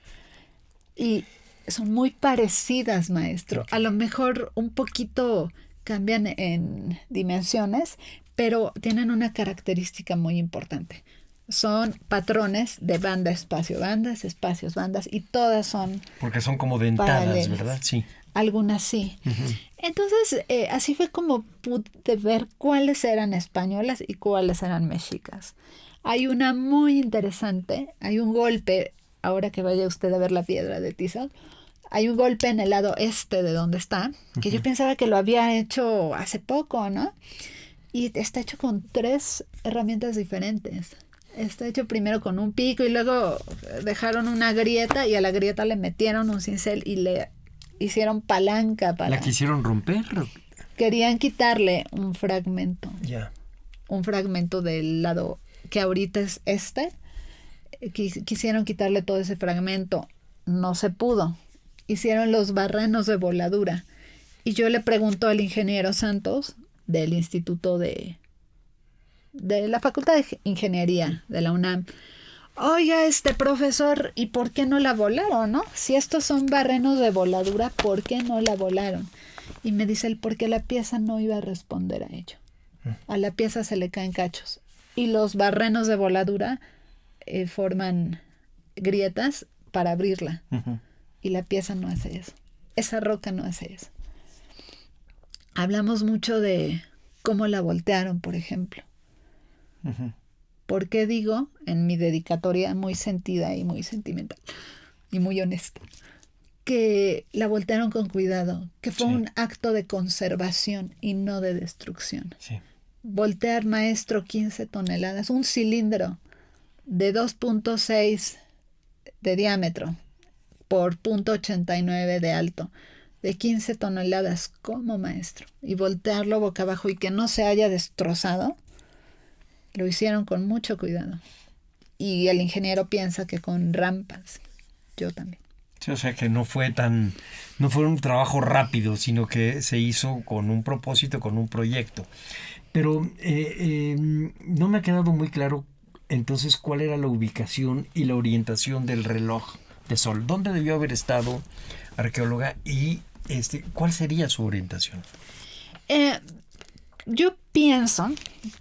Y son muy parecidas, maestro. A lo mejor un poquito cambian en dimensiones, pero tienen una característica muy importante. Son patrones de banda, espacio, bandas, espacios, bandas, y todas son... Porque son como dentadas, paralelas, ¿verdad? Sí. Algunas sí. Entonces, así fue como pude ver cuáles eran españolas y cuáles eran mexicas. Hay una muy interesante, hay un golpe, ahora que vaya usted a ver la piedra de Tizoc, hay un golpe en el lado este de donde está, que yo pensaba que lo había hecho hace poco, ¿no? Y está hecho con 3 herramientas diferentes. Está hecho primero con un pico y luego dejaron una grieta y a la grieta le metieron un cincel y le hicieron palanca para... ¿La quisieron romper? Querían quitarle un fragmento. Ya. Un fragmento del lado que ahorita es este. Quisieron quitarle todo ese fragmento. No se pudo. Hicieron los barrenos de voladura. Y yo le pregunto al ingeniero Santos del Instituto de la Facultad de Ingeniería de la UNAM. Oiga, profesor, ¿y por qué no la volaron, no? Si estos son barrenos de voladura, ¿por qué no la volaron? Y me dice él, porque la pieza no iba a responder a ello. A la pieza se le caen cachos. Y los barrenos de voladura forman grietas para abrirla. Y la pieza no hace eso. Esa roca no hace eso. Hablamos mucho de cómo la voltearon, por ejemplo. ¿Por qué digo en mi dedicatoria muy sentida y muy sentimental y muy honesta que la voltearon con cuidado, que fue un acto de conservación y no de destrucción? Sí. Voltear, maestro, 15 toneladas, un cilindro de 2.6 de diámetro por 0.89 de alto, de 15 toneladas, ¿cómo, maestro? Y voltearlo boca abajo y que no se haya destrozado. Lo hicieron con mucho cuidado. Y el ingeniero piensa que con rampas. Yo también. Sí, o sea que no fue un trabajo rápido, sino que se hizo con un propósito, con un proyecto. Pero no me ha quedado muy claro entonces cuál era la ubicación y la orientación del reloj de sol. ¿Dónde debió haber estado, arqueóloga? Y ¿cuál sería su orientación? Yo pienso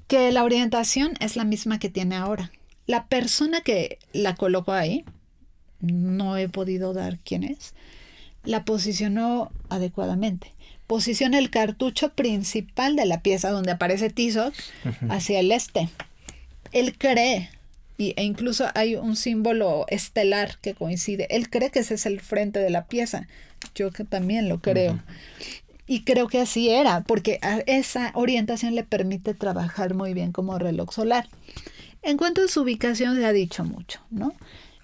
que la orientación es la misma que tiene ahora. La persona que la colocó ahí, no he podido dar quién es, la posicionó adecuadamente. Posiciona el cartucho principal de la pieza donde aparece Tizoc hacia el este. Él cree, e incluso hay un símbolo estelar que coincide, él cree que ese es el frente de la pieza. Yo que también lo creo. Y creo que así era, porque a esa orientación le permite trabajar muy bien como reloj solar. En cuanto a su ubicación se ha dicho mucho, ¿no?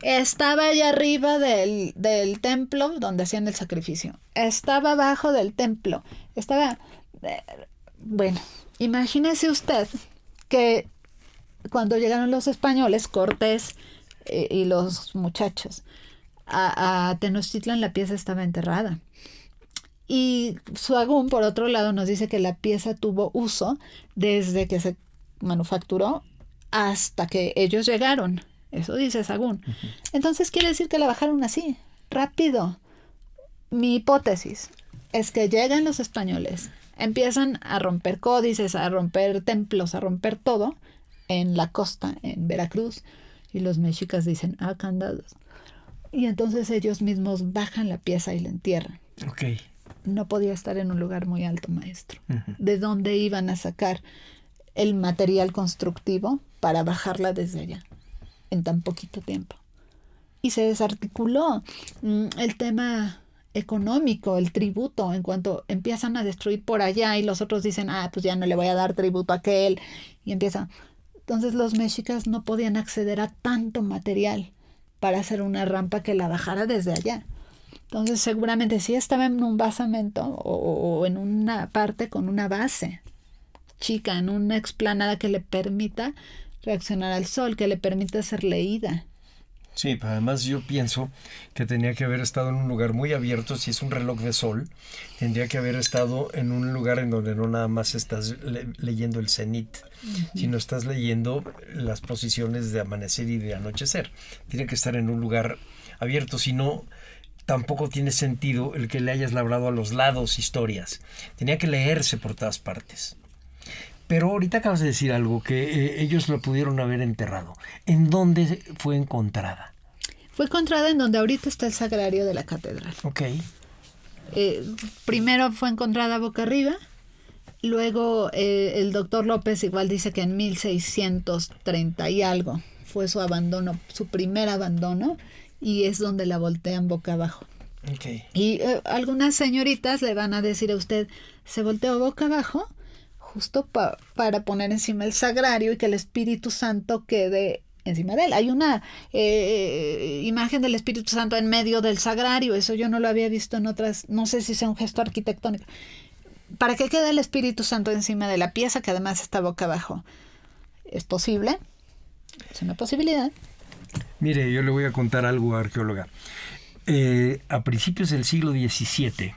Estaba allá arriba del templo donde hacían el sacrificio. Estaba abajo del templo. Estaba... bueno, imagínese usted que cuando llegaron los españoles, Cortés y los muchachos, a Tenochtitlan la pieza estaba enterrada. Y Sahagún, por otro lado, nos dice que la pieza tuvo uso desde que se manufacturó hasta que ellos llegaron. Eso dice Sahagún. Entonces quiere decir que la bajaron así, rápido. Mi hipótesis es que llegan los españoles, empiezan a romper códices, a romper templos, a romper todo en la costa, en Veracruz, y los mexicas dicen, candados. Y entonces ellos mismos bajan la pieza y la entierran. Ok. No podía estar en un lugar muy alto, maestro. ¿De dónde iban a sacar el material constructivo para bajarla desde allá en tan poquito tiempo? Y se desarticuló el tema económico, el tributo, en cuanto empiezan a destruir por allá y los otros dicen, pues ya no le voy a dar tributo a aquel, y empiezan. Entonces los mexicas no podían acceder a tanto material para hacer una rampa que la bajara desde allá. Entonces seguramente sí estaba en un basamento o en una parte con una base chica, en una explanada que le permita reaccionar al sol, que le permita ser leída. Sí, pero además yo pienso que tenía que haber estado en un lugar muy abierto. Si es un reloj de sol, tendría que haber estado en un lugar en donde no nada más estás leyendo el cenit, sino estás leyendo las posiciones de amanecer y de anochecer. Tiene que estar en un lugar abierto, si no, tampoco tiene sentido el que le hayas labrado a los lados historias. Tenía que leerse por todas partes. Pero ahorita acabas de decir algo, que ellos lo pudieron haber enterrado. ¿En dónde fue encontrada? Fue encontrada en donde ahorita está el sagrario de la catedral. Ok. Primero fue encontrada boca arriba, luego el doctor López igual dice que en 1630 y algo fue su abandono, su primer abandono, y es donde la voltean boca abajo. Okay. Y algunas señoritas le van a decir a usted, se volteó boca abajo justo para poner encima el sagrario y que el Espíritu Santo quede encima de él. Hay una imagen del Espíritu Santo en medio del sagrario, eso yo no lo había visto en otras, no sé si sea un gesto arquitectónico. Para que quede el Espíritu Santo encima de la pieza, que además está boca abajo. ¿Es posible? Es una posibilidad. Mire, yo le voy a contar algo, arqueóloga. A principios del siglo XVII,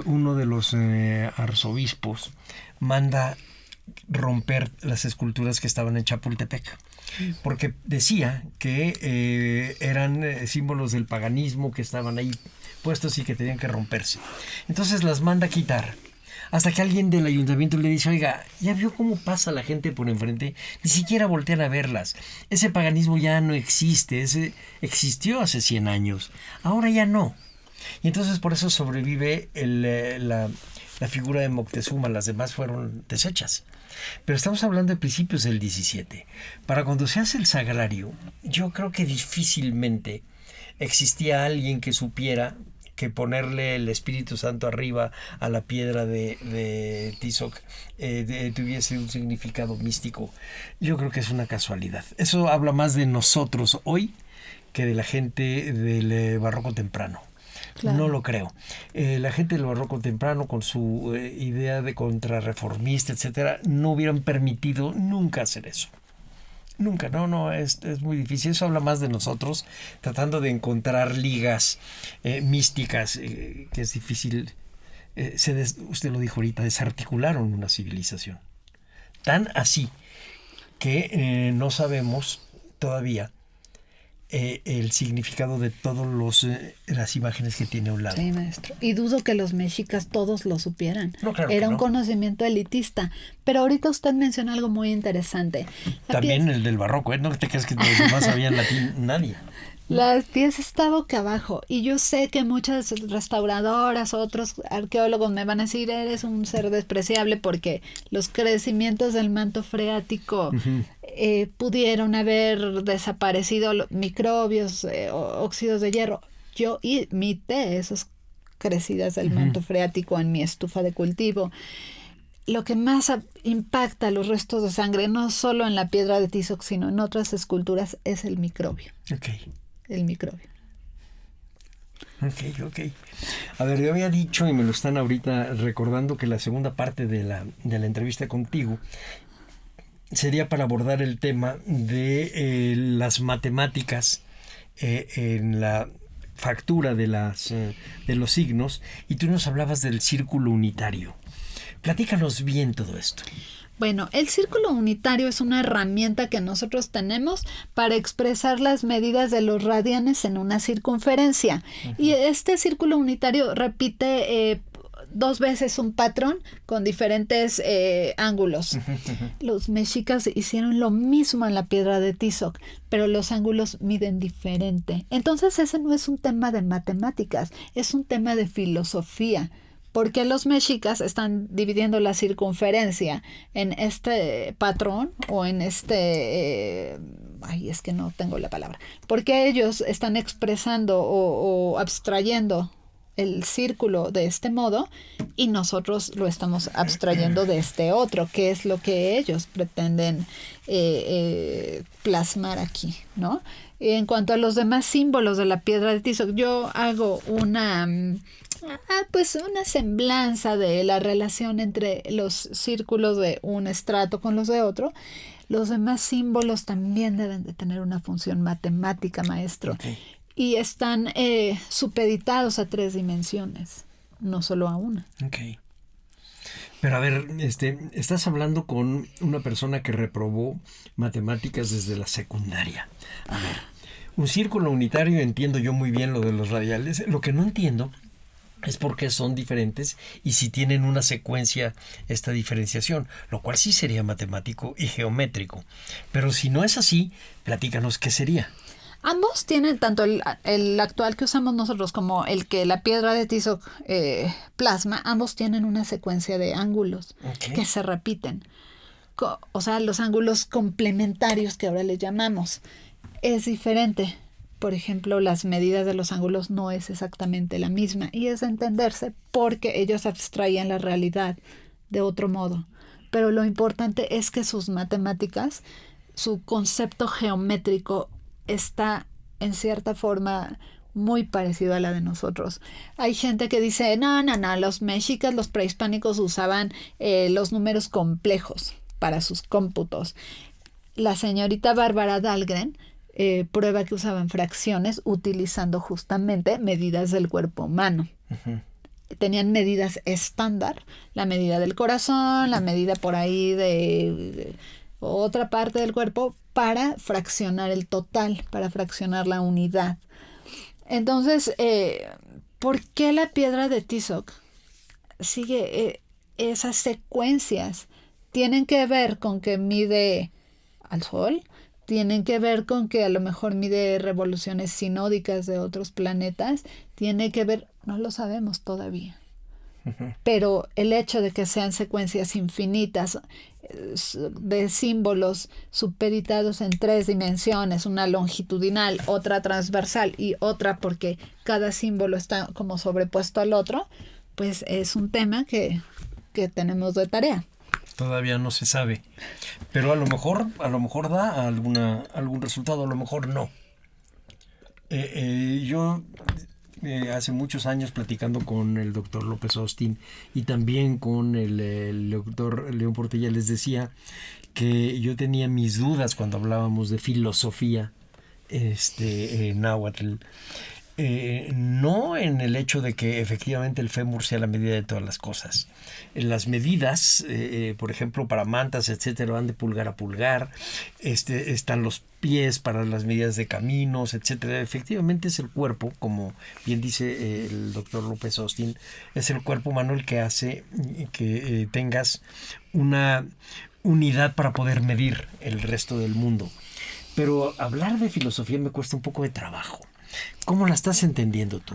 uno de los arzobispos manda romper las esculturas que estaban en Chapultepec, porque decía que eran símbolos del paganismo que estaban ahí puestos y que tenían que romperse. Entonces las manda a quitar, hasta que alguien del ayuntamiento le dice, oiga, ¿ya vio cómo pasa la gente por enfrente? Ni siquiera voltean a verlas. Ese paganismo ya no existe, ese existió hace 100 años, ahora ya no. Y entonces por eso sobrevive la figura de Moctezuma, las demás fueron deshechas. Pero estamos hablando de principios del 17. Para cuando se hace el sagrario, yo creo que difícilmente existía alguien que supiera que ponerle el Espíritu Santo arriba a la piedra de Tizoc tuviese un significado místico. Yo creo que es una casualidad. Eso habla más de nosotros hoy que de la gente del barroco temprano. Claro. No lo creo. La gente del barroco temprano, con su idea de contrarreformista, etcétera, no hubieran permitido nunca hacer eso. Nunca, no, es muy difícil. Eso habla más de nosotros, tratando de encontrar ligas místicas, que es difícil. Usted lo dijo ahorita, desarticularon una civilización. Tan así que no sabemos todavía el significado de todas las imágenes que tiene a un lado. Sí, maestro. Y dudo que los mexicas todos lo supieran. No, claro Era que un no. Conocimiento elitista. Pero ahorita usted menciona algo muy interesante. También el del barroco, no te creas que los demás sabían latín, nadie. La pieza está boca abajo y yo sé que muchas restauradoras, otros arqueólogos me van a decir, eres un ser despreciable porque los crecimientos del manto freático pudieron haber desaparecido microbios, óxidos de hierro. Yo imité esas crecidas del manto freático en mi estufa de cultivo. Lo que más impacta los restos de sangre, no solo en la piedra de Tizoc, sino en otras esculturas, es el microbio. Okay. El microbio. Ok. A ver, yo había dicho, y me lo están ahorita recordando, que la segunda parte de la entrevista contigo sería para abordar el tema de las matemáticas en la factura de los signos, y tú nos hablabas del círculo unitario. Platícanos bien todo esto. Bueno, el círculo unitario es una herramienta que nosotros tenemos para expresar las medidas de los radianes en una circunferencia. Y este círculo unitario repite 2 veces un patrón con diferentes ángulos. Los mexicas hicieron lo mismo en la piedra de Tizoc, pero los ángulos miden diferente. Entonces ese no es un tema de matemáticas, es un tema de filosofía. Porque los mexicas están dividiendo la circunferencia en este patrón o en este... es que no tengo la palabra. Porque ellos están expresando o abstrayendo el círculo de este modo y nosotros lo estamos abstrayendo de este otro, que es lo que ellos pretenden plasmar aquí, ¿no? En cuanto a los demás símbolos de la piedra de Tizoc, yo hago una semblanza de la relación entre los círculos de un estrato con los de otro. Los demás símbolos también deben de tener una función matemática, maestro. Okay. Y están supeditados a 3 dimensiones, no solo a una. Ok. Pero a ver, estás hablando con una persona que reprobó matemáticas desde la secundaria. A ver, un círculo unitario, entiendo yo muy bien lo de los radiales. Lo que no entiendo es por qué son diferentes y si tienen una secuencia esta diferenciación, lo cual sí sería matemático y geométrico. Pero si no es así, platícanos qué sería. Ambos tienen, tanto el actual que usamos nosotros como el que la piedra de Tizoc plasma, ambos tienen una secuencia de ángulos que se repiten. O sea, los ángulos complementarios que ahora le llamamos. Es diferente. Por ejemplo, las medidas de los ángulos no es exactamente la misma y es de entenderse porque ellos abstraían la realidad de otro modo. Pero lo importante es que sus matemáticas, su concepto geométrico está en cierta forma muy parecido a la de nosotros. Hay gente que dice, no, los mexicas, los prehispánicos usaban los números complejos para sus cómputos. La señorita Bárbara Dahlgren prueba que usaban fracciones utilizando justamente medidas del cuerpo humano. Uh-huh. Tenían medidas estándar, la medida del corazón, la medida por ahí de otra parte del cuerpo para fraccionar el total, para fraccionar la unidad. Entonces, ¿por qué la piedra de Tizoc sigue esas secuencias? Tienen que ver con que mide al Sol, tienen que ver con que a lo mejor mide revoluciones sinódicas de otros planetas, tiene que ver, no lo sabemos todavía. Uh-huh. Pero el hecho de que sean secuencias infinitas de símbolos supeditados en 3 dimensiones, una longitudinal, otra transversal y otra porque cada símbolo está como sobrepuesto al otro, pues es un tema que tenemos de tarea. Todavía no se sabe, pero a lo mejor da algún resultado, a lo mejor no. Yo hace muchos años platicando con el doctor López Austin y también con el doctor León Portilla les decía que yo tenía mis dudas cuando hablábamos de filosofía náhuatl. No en el hecho de que efectivamente el fémur sea la medida de todas las cosas. Las medidas, por ejemplo, para mantas, etcétera, van de pulgar a pulgar. Están los pies para las medidas de caminos, etcétera. Efectivamente es el cuerpo, como bien dice el doctor López Austin, es el cuerpo humano el que hace que tengas una unidad para poder medir el resto del mundo. Pero hablar de filosofía me cuesta un poco de trabajo. ¿Cómo la estás entendiendo tú?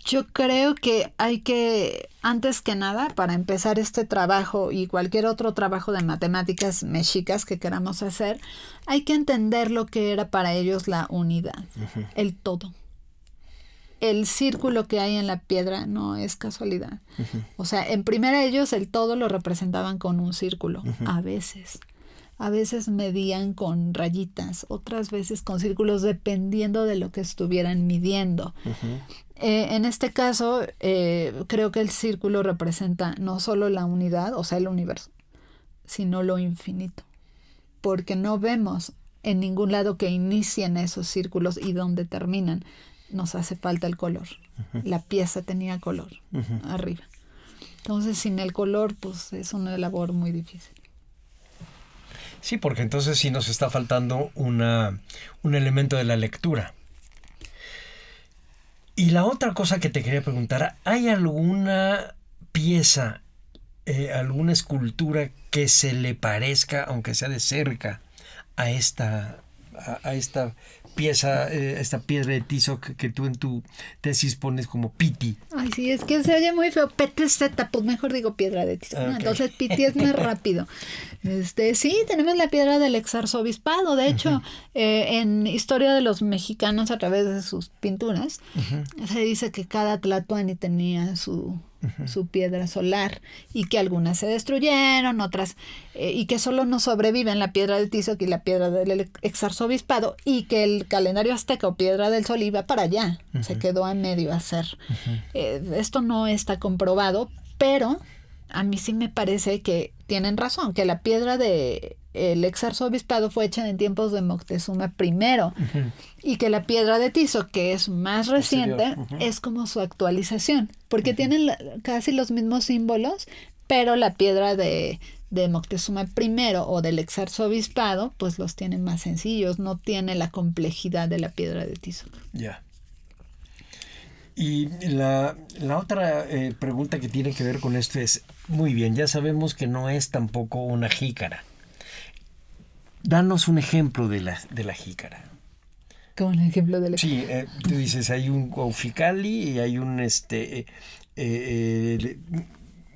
Yo creo que hay que, antes que nada, para empezar este trabajo y cualquier otro trabajo de matemáticas mexicas que queramos hacer, hay que entender lo que era para ellos la unidad, uh-huh. El todo. El círculo que hay en la piedra no es casualidad. Uh-huh. O sea, en primera ellos el todo lo representaban con un círculo, uh-huh. A veces medían con rayitas, otras veces con círculos, dependiendo de lo que estuvieran midiendo. Uh-huh. En este caso, creo que el círculo representa no solo la unidad, o sea, el universo, sino lo infinito. Porque no vemos en ningún lado que inicien esos círculos y donde terminan nos hace falta el color. La pieza tenía color arriba. Entonces, sin el color, pues es una labor muy difícil. Sí, porque entonces sí nos está faltando un elemento de la lectura. Y la otra cosa que te quería preguntar, ¿hay alguna pieza, alguna escultura que se le parezca, aunque sea de cerca, a esta pieza, esta piedra de Tizoc que tú en tu tesis pones como Piti? Ay, sí, es que se oye muy feo. PTZ, pues mejor digo piedra de Tizoc. Okay. Entonces Piti es más rápido. Sí, tenemos la piedra del exarzobispado. De hecho, en Historia de los Mexicanos, a través de sus pinturas, se dice que cada tlatoani tenía su piedra solar y que algunas se destruyeron, otras, y que solo nos sobreviven la piedra de Tizoc y la piedra del exarzobispado, y que el calendario azteca o piedra del sol iba para allá, se quedó a medio hacer. Esto no está comprobado, pero a mí sí me parece que tienen razón, que la piedra de el exarzobispado fue hecha en tiempos de Moctezuma I, y que la piedra de Tizoc, que es más reciente, es como su actualización, porque tienen casi los mismos símbolos, pero la piedra de Moctezuma I o del exarzobispado, pues los tiene más sencillos, no tiene la complejidad de la piedra de Tizoc. Ya. Y la otra pregunta que tiene que ver con esto es, muy bien, ya sabemos que no es tampoco una jícara. Danos un ejemplo de la jícara. Como el ejemplo de la... Sí, tú dices, hay un Cuauhxicalli y hay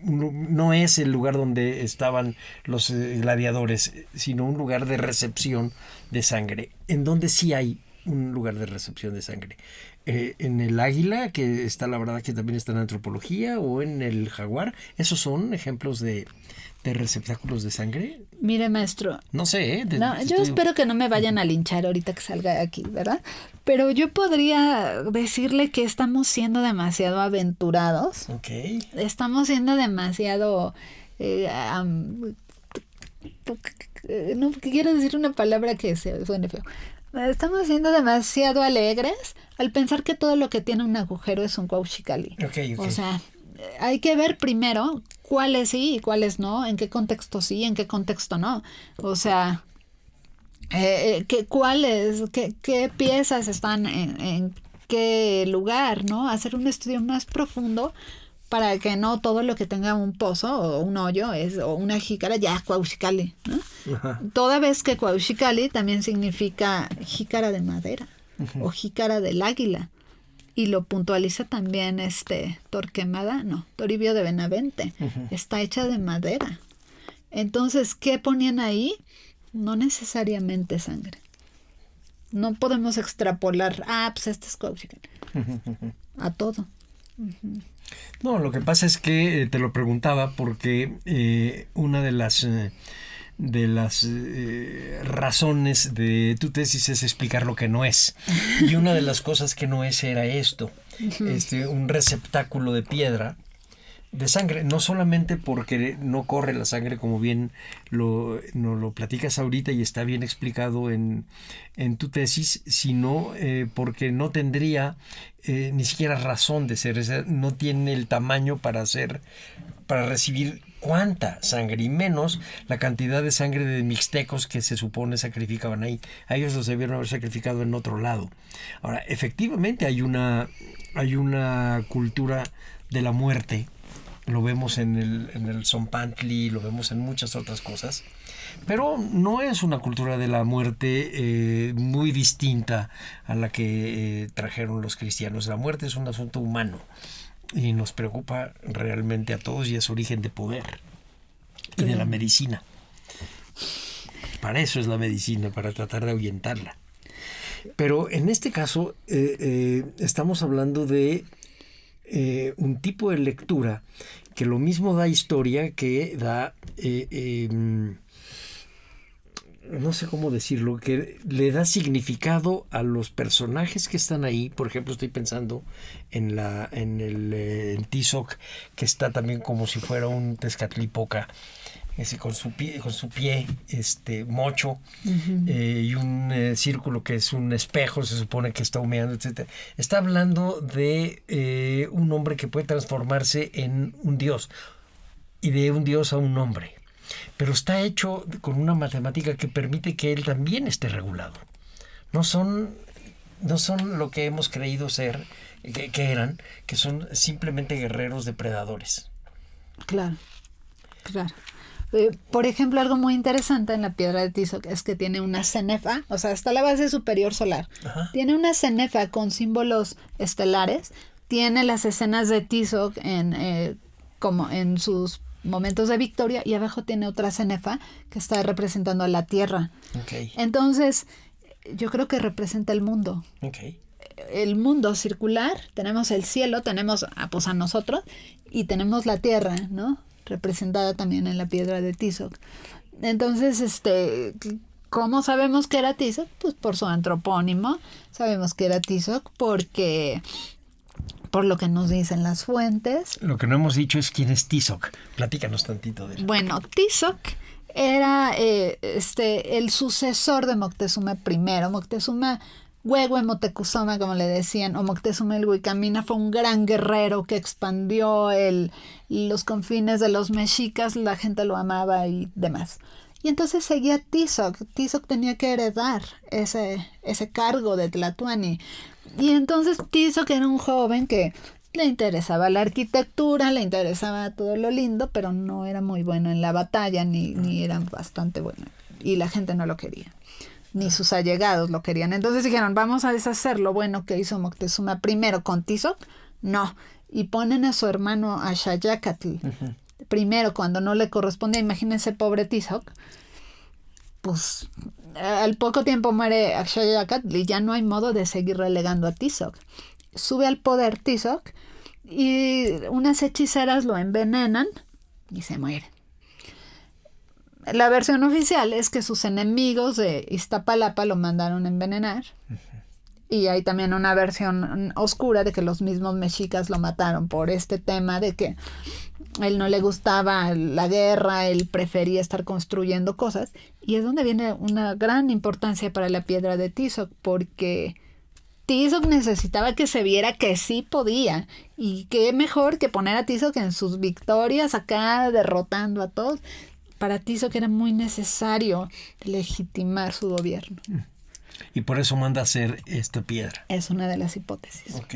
no es el lugar donde estaban los gladiadores, sino un lugar de recepción de sangre. ¿En dónde sí hay un lugar de recepción de sangre? ¿En el águila, que está la verdad que también está en antropología, o en el jaguar? ¿Esos son ejemplos de receptáculos de sangre? Mire, maestro. No sé, yo espero que no me vayan a linchar ahorita que salga aquí, ¿verdad? Pero yo podría decirle que estamos siendo demasiado aventurados. Ok. Estamos siendo demasiado... no quiero decir una palabra que suene feo. Estamos siendo demasiado alegres al pensar que todo lo que tiene un agujero es un Cuauhxicalli. Okay. O sea, hay que ver primero cuáles sí y cuáles no, en qué contexto sí, en qué contexto no. O sea, qué piezas están en qué lugar, ¿no? Hacer un estudio más profundo para que no todo lo que tenga un pozo o un hoyo o una jícara ya Cuauhxicalli, ¿no? Toda vez que Cuauhxicalli también significa jícara de madera o jícara del águila, y lo puntualiza también Toribio de Benavente, está hecha de madera. Entonces, ¿qué ponían ahí? No necesariamente sangre. No podemos extrapolar, pues este es Cuauhxicalli a todo. No, lo que pasa es que te lo preguntaba porque una de las razones de tu tesis es explicar lo que no es. Y una de las cosas que no es era esto, un receptáculo de piedra de sangre, no solamente porque no corre la sangre, como bien nos lo platicas ahorita y está bien explicado en tu tesis, sino porque no tendría ni siquiera razón de ser, no tiene el tamaño para recibir cuánta sangre, y menos la cantidad de sangre de mixtecos que se supone sacrificaban ahí. A ellos los debieron haber sacrificado en otro lado. Ahora, efectivamente hay una cultura de la muerte. Lo vemos en el Zompantli, lo vemos en muchas otras cosas, pero no es una cultura de la muerte muy distinta a la que trajeron los cristianos. La muerte es un asunto humano y nos preocupa realmente a todos, y es origen de poder y de la medicina. Para eso es la medicina, para tratar de ahuyentarla. Pero en este caso estamos hablando de un tipo de lectura que lo mismo da historia, que da no sé cómo decirlo, que le da significado a los personajes que están ahí. Por ejemplo, estoy pensando en Tizoc, que está también como si fuera un Tezcatlipoca, con su pie mocho, y un círculo que es un espejo, se supone que está humeando, etc. Está hablando de un hombre que puede transformarse en un dios, y de un dios a un hombre. Pero está hecho con una matemática que permite que él también esté regulado. No son lo que hemos creído ser, que eran, que son simplemente guerreros depredadores. Claro. Por ejemplo, algo muy interesante en la piedra de Tizoc es que tiene una cenefa, o sea, está la base superior solar. Ajá. Tiene una cenefa con símbolos estelares. Tiene las escenas de Tizoc como en sus momentos de victoria, y abajo tiene otra cenefa que está representando a la Tierra. Okay. Entonces, yo creo que representa el mundo. Okay. El mundo circular, tenemos el cielo, tenemos pues a nosotros, y tenemos la Tierra, ¿no? Representada también en la piedra de Tizoc. Entonces, ¿cómo sabemos que era Tizoc? Pues por su antropónimo. Sabemos que era Tizoc por lo que nos dicen las fuentes. Lo que no hemos dicho es quién es Tizoc. Platícanos tantito de él. Bueno, Tizoc era el sucesor de Moctezuma I. Moctezuma Huehue Motecuzoma, como le decían, o Moctezuma el Huicamina, fue un gran guerrero que expandió los confines de los mexicas, la gente lo amaba y demás. Y entonces seguía Tizoc. Tizoc tenía que heredar ese cargo de Tlatoani. Y entonces Tizoc era un joven que le interesaba la arquitectura, le interesaba todo lo lindo, pero no era muy bueno en la batalla, ni era bastante bueno. Y la gente no lo quería, ni sus allegados lo querían. Entonces dijeron, vamos a deshacer lo bueno que hizo Moctezuma primero con Tizoc. No, y ponen a su hermano Axayácatl. Uh-huh. Primero, cuando no le corresponde, imagínense, pobre Tizoc, pues al poco tiempo muere Axayácatl y ya no hay modo de seguir relegando a Tizoc. Sube al poder Tizoc y unas hechiceras lo envenenan y se muere. La versión oficial es que sus enemigos de Iztapalapa lo mandaron a envenenar. Uh-huh. Y hay también una versión oscura de que los mismos mexicas lo mataron por este tema de que él no le gustaba la guerra, él prefería estar construyendo cosas. Y es donde viene una gran importancia para la piedra de Tizoc, porque Tizoc necesitaba que se viera que sí podía. Y qué mejor que poner a Tizoc en sus victorias acá, derrotando a todos. Para Tizoc era muy necesario legitimar su gobierno. Y por eso manda a hacer esta piedra. Es una de las hipótesis. Ok.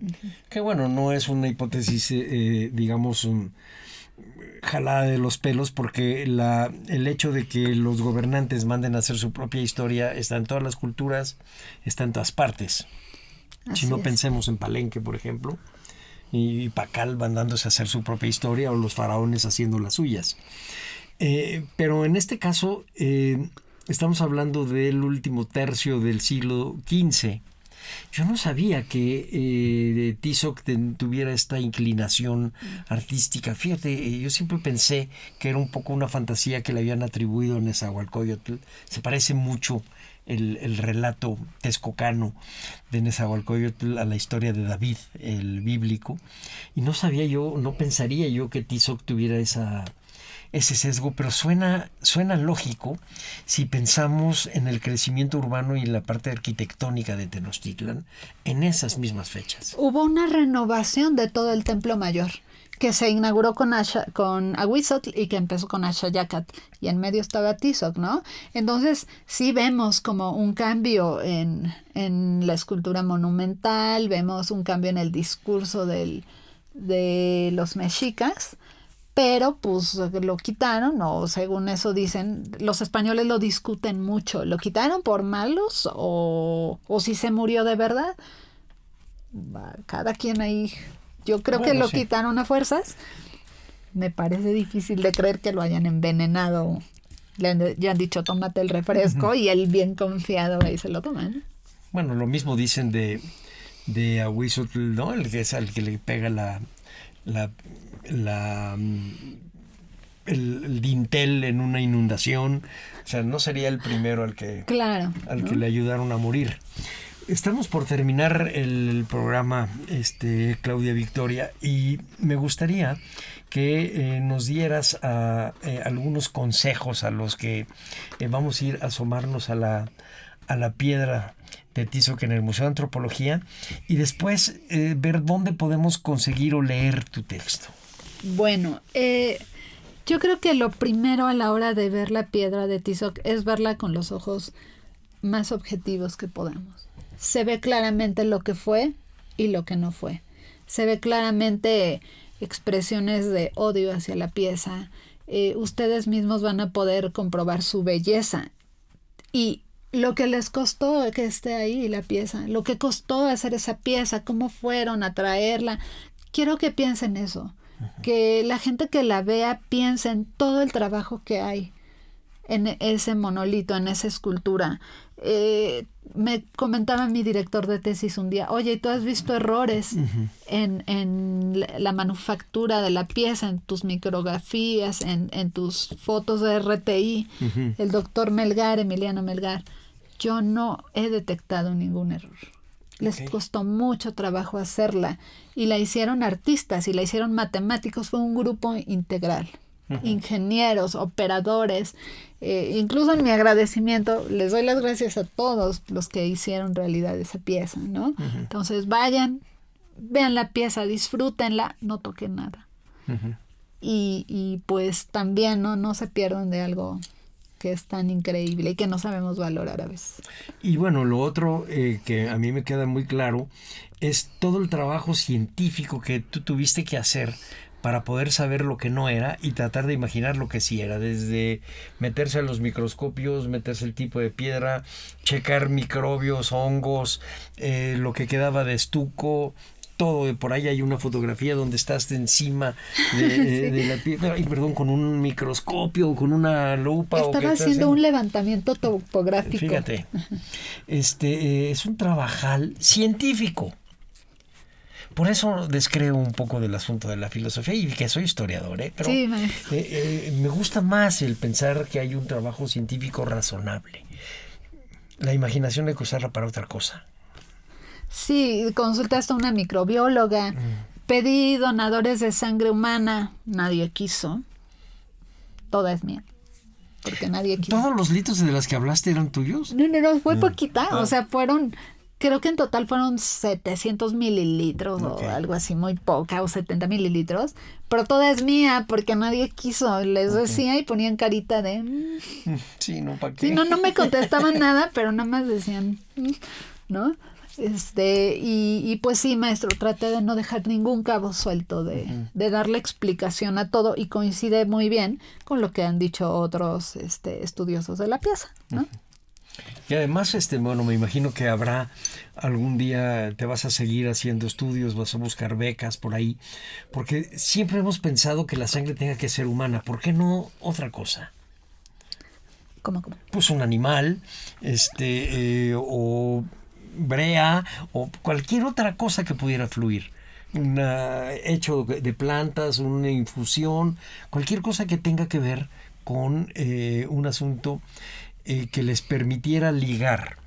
Uh-huh. Que bueno, no es una hipótesis, digamos, jalada de los pelos, porque el hecho de que los gobernantes manden a hacer su propia historia está en todas las culturas, está en todas partes. Así si no pensemos en Palenque, por ejemplo, y Pacal mandándose a hacer su propia historia, o los faraones haciendo las suyas. Pero en este caso estamos hablando del último tercio del siglo XV. Yo no sabía que Tizoc tuviera esta inclinación artística. Fíjate, yo siempre pensé que era un poco una fantasía que le habían atribuido a Nezahualcóyotl. Se parece mucho el relato texcocano de Nezahualcóyotl a la historia de David, el bíblico. Y no pensaría yo que Tizoc tuviera ese sesgo, pero suena lógico si pensamos en el crecimiento urbano y en la parte arquitectónica de Tenochtitlan en esas mismas fechas. Hubo una renovación de todo el Templo Mayor que se inauguró con Ahuizotl y que empezó con Axayácatl, y en medio estaba Tizoc, ¿no? Entonces sí vemos como un cambio en la escultura monumental, vemos un cambio en el discurso de los mexicas. Pero pues lo quitaron, o según eso dicen, los españoles lo discuten mucho. ¿Lo quitaron por malos o si se murió de verdad? Cada quien ahí. Yo creo que lo quitaron a fuerzas. Me parece difícil de creer que lo hayan envenenado. Ya han dicho, tómate el refresco, y él bien confiado ahí se lo toman. Bueno, lo mismo dicen de Ahuizotl, ¿no? El que es al que le pega el dintel en una inundación. O sea, no sería el primero al que le ayudaron a morir. Estamos por terminar el programa, Claudia Victoria, y me gustaría que nos dieras algunos consejos a los que vamos a ir a asomarnos a la piedra de Tizoc en el Museo de Antropología y después ver dónde podemos conseguir o leer tu texto. Bueno, yo creo que lo primero a la hora de ver la piedra de Tizoc es verla con los ojos más objetivos que podamos. Se ve claramente lo que fue y lo que no fue. Se ve claramente expresiones de odio hacia la pieza. Ustedes mismos van a poder comprobar su belleza y lo que les costó que esté ahí la pieza, lo que costó hacer esa pieza, cómo fueron a traerla. Quiero que piensen eso, que la gente que la vea piense en todo el trabajo que hay en ese monolito, en esa escultura. Me comentaba mi director de tesis un día, oye, ¿tú has visto errores en la manufactura de la pieza, en tus micrografías, en tus fotos de RTI? El doctor Melgar, Emiliano Melgar, yo no he detectado ningún error. Les costó mucho trabajo hacerla y la hicieron artistas y la hicieron matemáticos, fue un grupo integral. Ingenieros, operadores, incluso en mi agradecimiento les doy las gracias a todos los que hicieron realidad esa pieza, ¿no? Entonces vayan, vean la pieza, disfrútenla, no toquen nada. Y pues también no se pierdan de algo que es tan increíble y que no sabemos valorar a veces. Y bueno, lo otro que a mí me queda muy claro es todo el trabajo científico que tú tuviste que hacer para poder saber lo que no era y tratar de imaginar lo que sí era, desde meterse a los microscopios, meterse el tipo de piedra, checar microbios, hongos, lo que quedaba de estuco, todo. Por ahí hay una fotografía donde estás encima de la piedra, con un microscopio, con una lupa. Estaba haciendo un levantamiento topográfico. Fíjate, es un trabajal científico. Por eso descreo un poco del asunto de la filosofía y que soy historiador, pero sí, me gusta más el pensar que hay un trabajo científico razonable. La imaginación hay que usarla para otra cosa. Sí, consultaste a una microbióloga, pedí donadores de sangre humana, nadie quiso, toda es mía, porque nadie quiso. ¿Todos los litros de las que hablaste eran tuyos? No, fue poquita, o sea, creo que en total fueron 700 mililitros o algo así, muy poca, o 70 mililitros, pero toda es mía porque nadie quiso, les decía y ponían carita de... Sí, no, ¿para qué? Sí, no me contestaban nada, pero nada más decían, ¿no? Y pues sí, maestro, traté de no dejar ningún cabo suelto, de darle explicación a todo y coincide muy bien con lo que han dicho otros estudiosos de la pieza, ¿no? Y además, bueno, me imagino que habrá algún día, te vas a seguir haciendo estudios, vas a buscar becas por ahí, porque siempre hemos pensado que la sangre tenga que ser humana. ¿Por qué no otra cosa? ¿Cómo? Pues un animal, o brea, o cualquier otra cosa que pudiera fluir. Hecho de plantas, una infusión, cualquier cosa que tenga que ver con un asunto que les permitiera ligar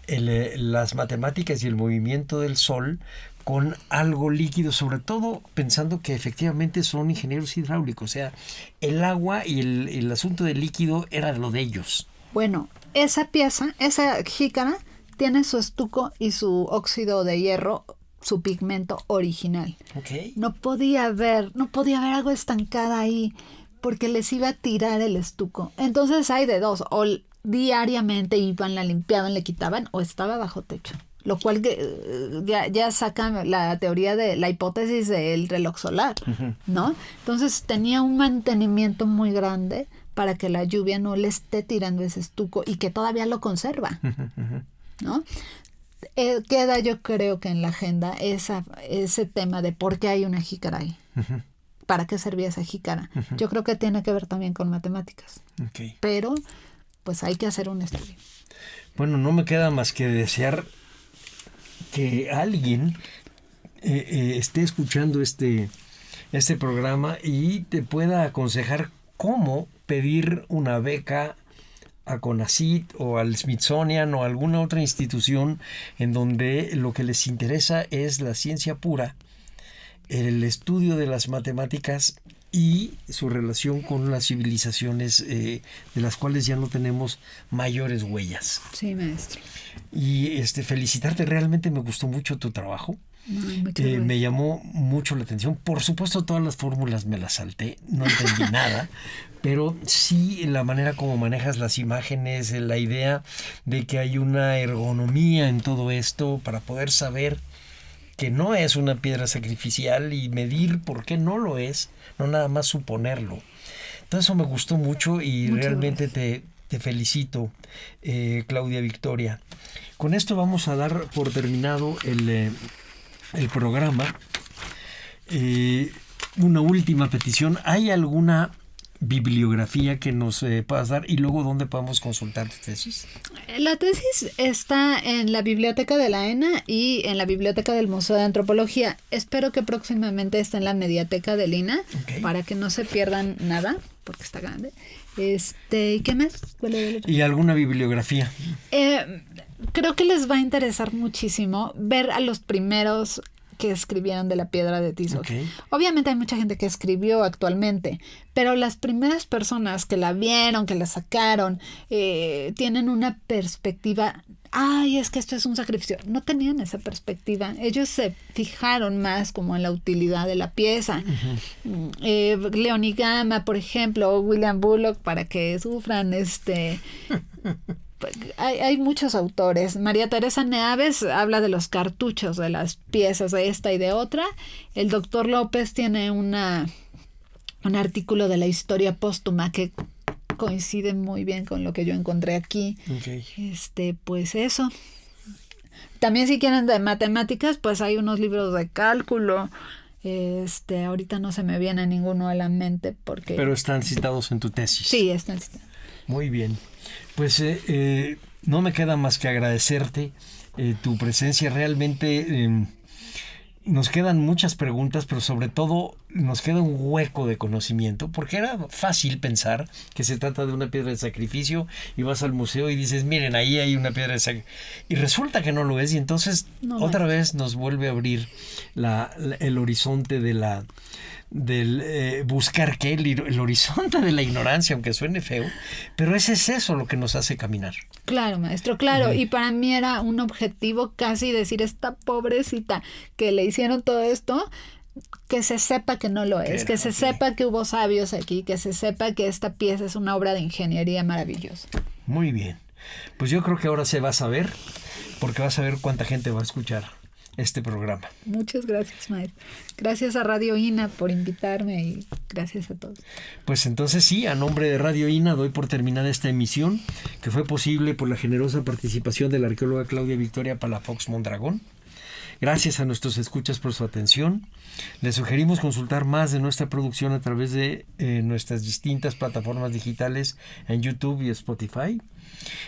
las matemáticas y el movimiento del sol con algo líquido, sobre todo pensando que efectivamente son ingenieros hidráulicos, o sea, el agua y el asunto del líquido era lo de ellos. Bueno, esa pieza, esa jícara, tiene su estuco y su óxido de hierro, su pigmento original. Okay. No podía haber agua estancada ahí porque les iba a tirar el estuco. Entonces hay de dos, o diariamente iban, la limpiaban, le quitaban, o estaba bajo techo. Lo cual ya saca la teoría de la hipótesis del reloj solar, ¿no? Entonces tenía un mantenimiento muy grande para que la lluvia no le esté tirando ese estuco y que todavía lo conserva, ¿no? Queda, yo creo que en la agenda ese tema de por qué hay una jícara ahí. ¿Para qué servía esa jícara? Yo creo que tiene que ver también con matemáticas. Okay. Pero pues hay que hacer un estudio. Bueno, no me queda más que desear que alguien esté escuchando este programa y te pueda aconsejar cómo pedir una beca a CONACYT o al Smithsonian o a alguna otra institución en donde lo que les interesa es la ciencia pura, el estudio de las matemáticas y su relación con las civilizaciones de las cuales ya no tenemos mayores huellas. Sí, maestro. Y felicitarte, realmente me gustó mucho tu trabajo. Ay, muchas gracias. Me llamó mucho la atención. Por supuesto, todas las fórmulas me las salté, no entendí nada, pero sí la manera como manejas las imágenes, la idea de que hay una ergonomía en todo esto para poder saber que no es una piedra sacrificial y medir por qué no lo es, no nada más suponerlo. Todo eso me gustó mucho y Muchas realmente te felicito, Claudia Victoria. Con esto vamos a dar por terminado el programa. Una última petición. ¿Hay alguna bibliografía que nos puedas dar y luego dónde podemos consultar tu tesis? La tesis está en la biblioteca de la ENA y en la biblioteca del Museo de Antropología. Espero que próximamente esté en la mediateca del INA, para que no se pierdan nada, porque está grande. ¿Y qué más? ¿Cuál era el otro? ¿Y alguna bibliografía? Creo que les va a interesar muchísimo ver a los primeros que escribieron de la piedra de Tizoc. Obviamente hay mucha gente que escribió actualmente, pero las primeras personas que la vieron, que la sacaron, tienen una perspectiva. Ay, es que esto es un sacrificio. No tenían esa perspectiva. Ellos se fijaron más como en la utilidad de la pieza. Leonie Gama, por ejemplo, o William Bullock, para que sufran. Hay muchos autores. María Teresa Neaves habla de los cartuchos, de las piezas de esta y de otra. El doctor López tiene un artículo de la historia póstuma que coincide muy bien con lo que yo encontré aquí. Pues eso. También si quieren de matemáticas, pues hay unos libros de cálculo. Ahorita no se me viene ninguno a la mente porque... Pero están citados en tu tesis. Sí, están citados. Muy bien. Pues no me queda más que agradecerte tu presencia. Realmente nos quedan muchas preguntas, pero sobre todo nos queda un hueco de conocimiento, porque era fácil pensar que se trata de una piedra de sacrificio y vas al museo y dices, miren, ahí hay una piedra de sacrificio. Y resulta que no lo es, y entonces otra vez nos vuelve a abrir el horizonte del buscar qué, el horizonte de la ignorancia, aunque suene feo, pero es eso lo que nos hace caminar. Claro, maestro, claro. Y para mí era un objetivo casi decir, esta pobrecita que le hicieron todo esto, que se sepa que no lo es, que se sepa que hubo sabios aquí, que se sepa que esta pieza es una obra de ingeniería maravillosa. Muy bien. Pues yo creo que ahora se va a saber, porque vas a ver cuánta gente va a escuchar este programa. Muchas gracias, maestro. Gracias a Radio INA por invitarme y gracias a todos. Pues entonces sí, a nombre de Radio INA doy por terminada esta emisión, que fue posible por la generosa participación de la arqueóloga Claudia Victoria Palafox Mondragón. Gracias a nuestros escuchas por su atención. Les sugerimos consultar más de nuestra producción a través de nuestras distintas plataformas digitales en YouTube y Spotify.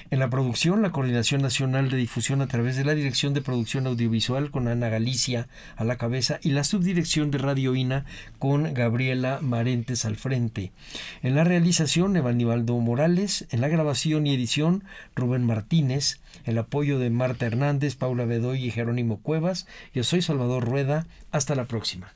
En la producción, la Coordinación Nacional de Difusión a través de la Dirección de Producción Audiovisual con Ana Galicia a la cabeza y la Subdirección de Radio INA con Gabriela Marentes al frente. En la realización, Evanibaldo Morales. En la grabación y edición, Rubén Martínez. El apoyo de Marta Hernández, Paula Bedoy y Jerónimo Cuevas. Yo soy Salvador Rueda. Hasta la próxima.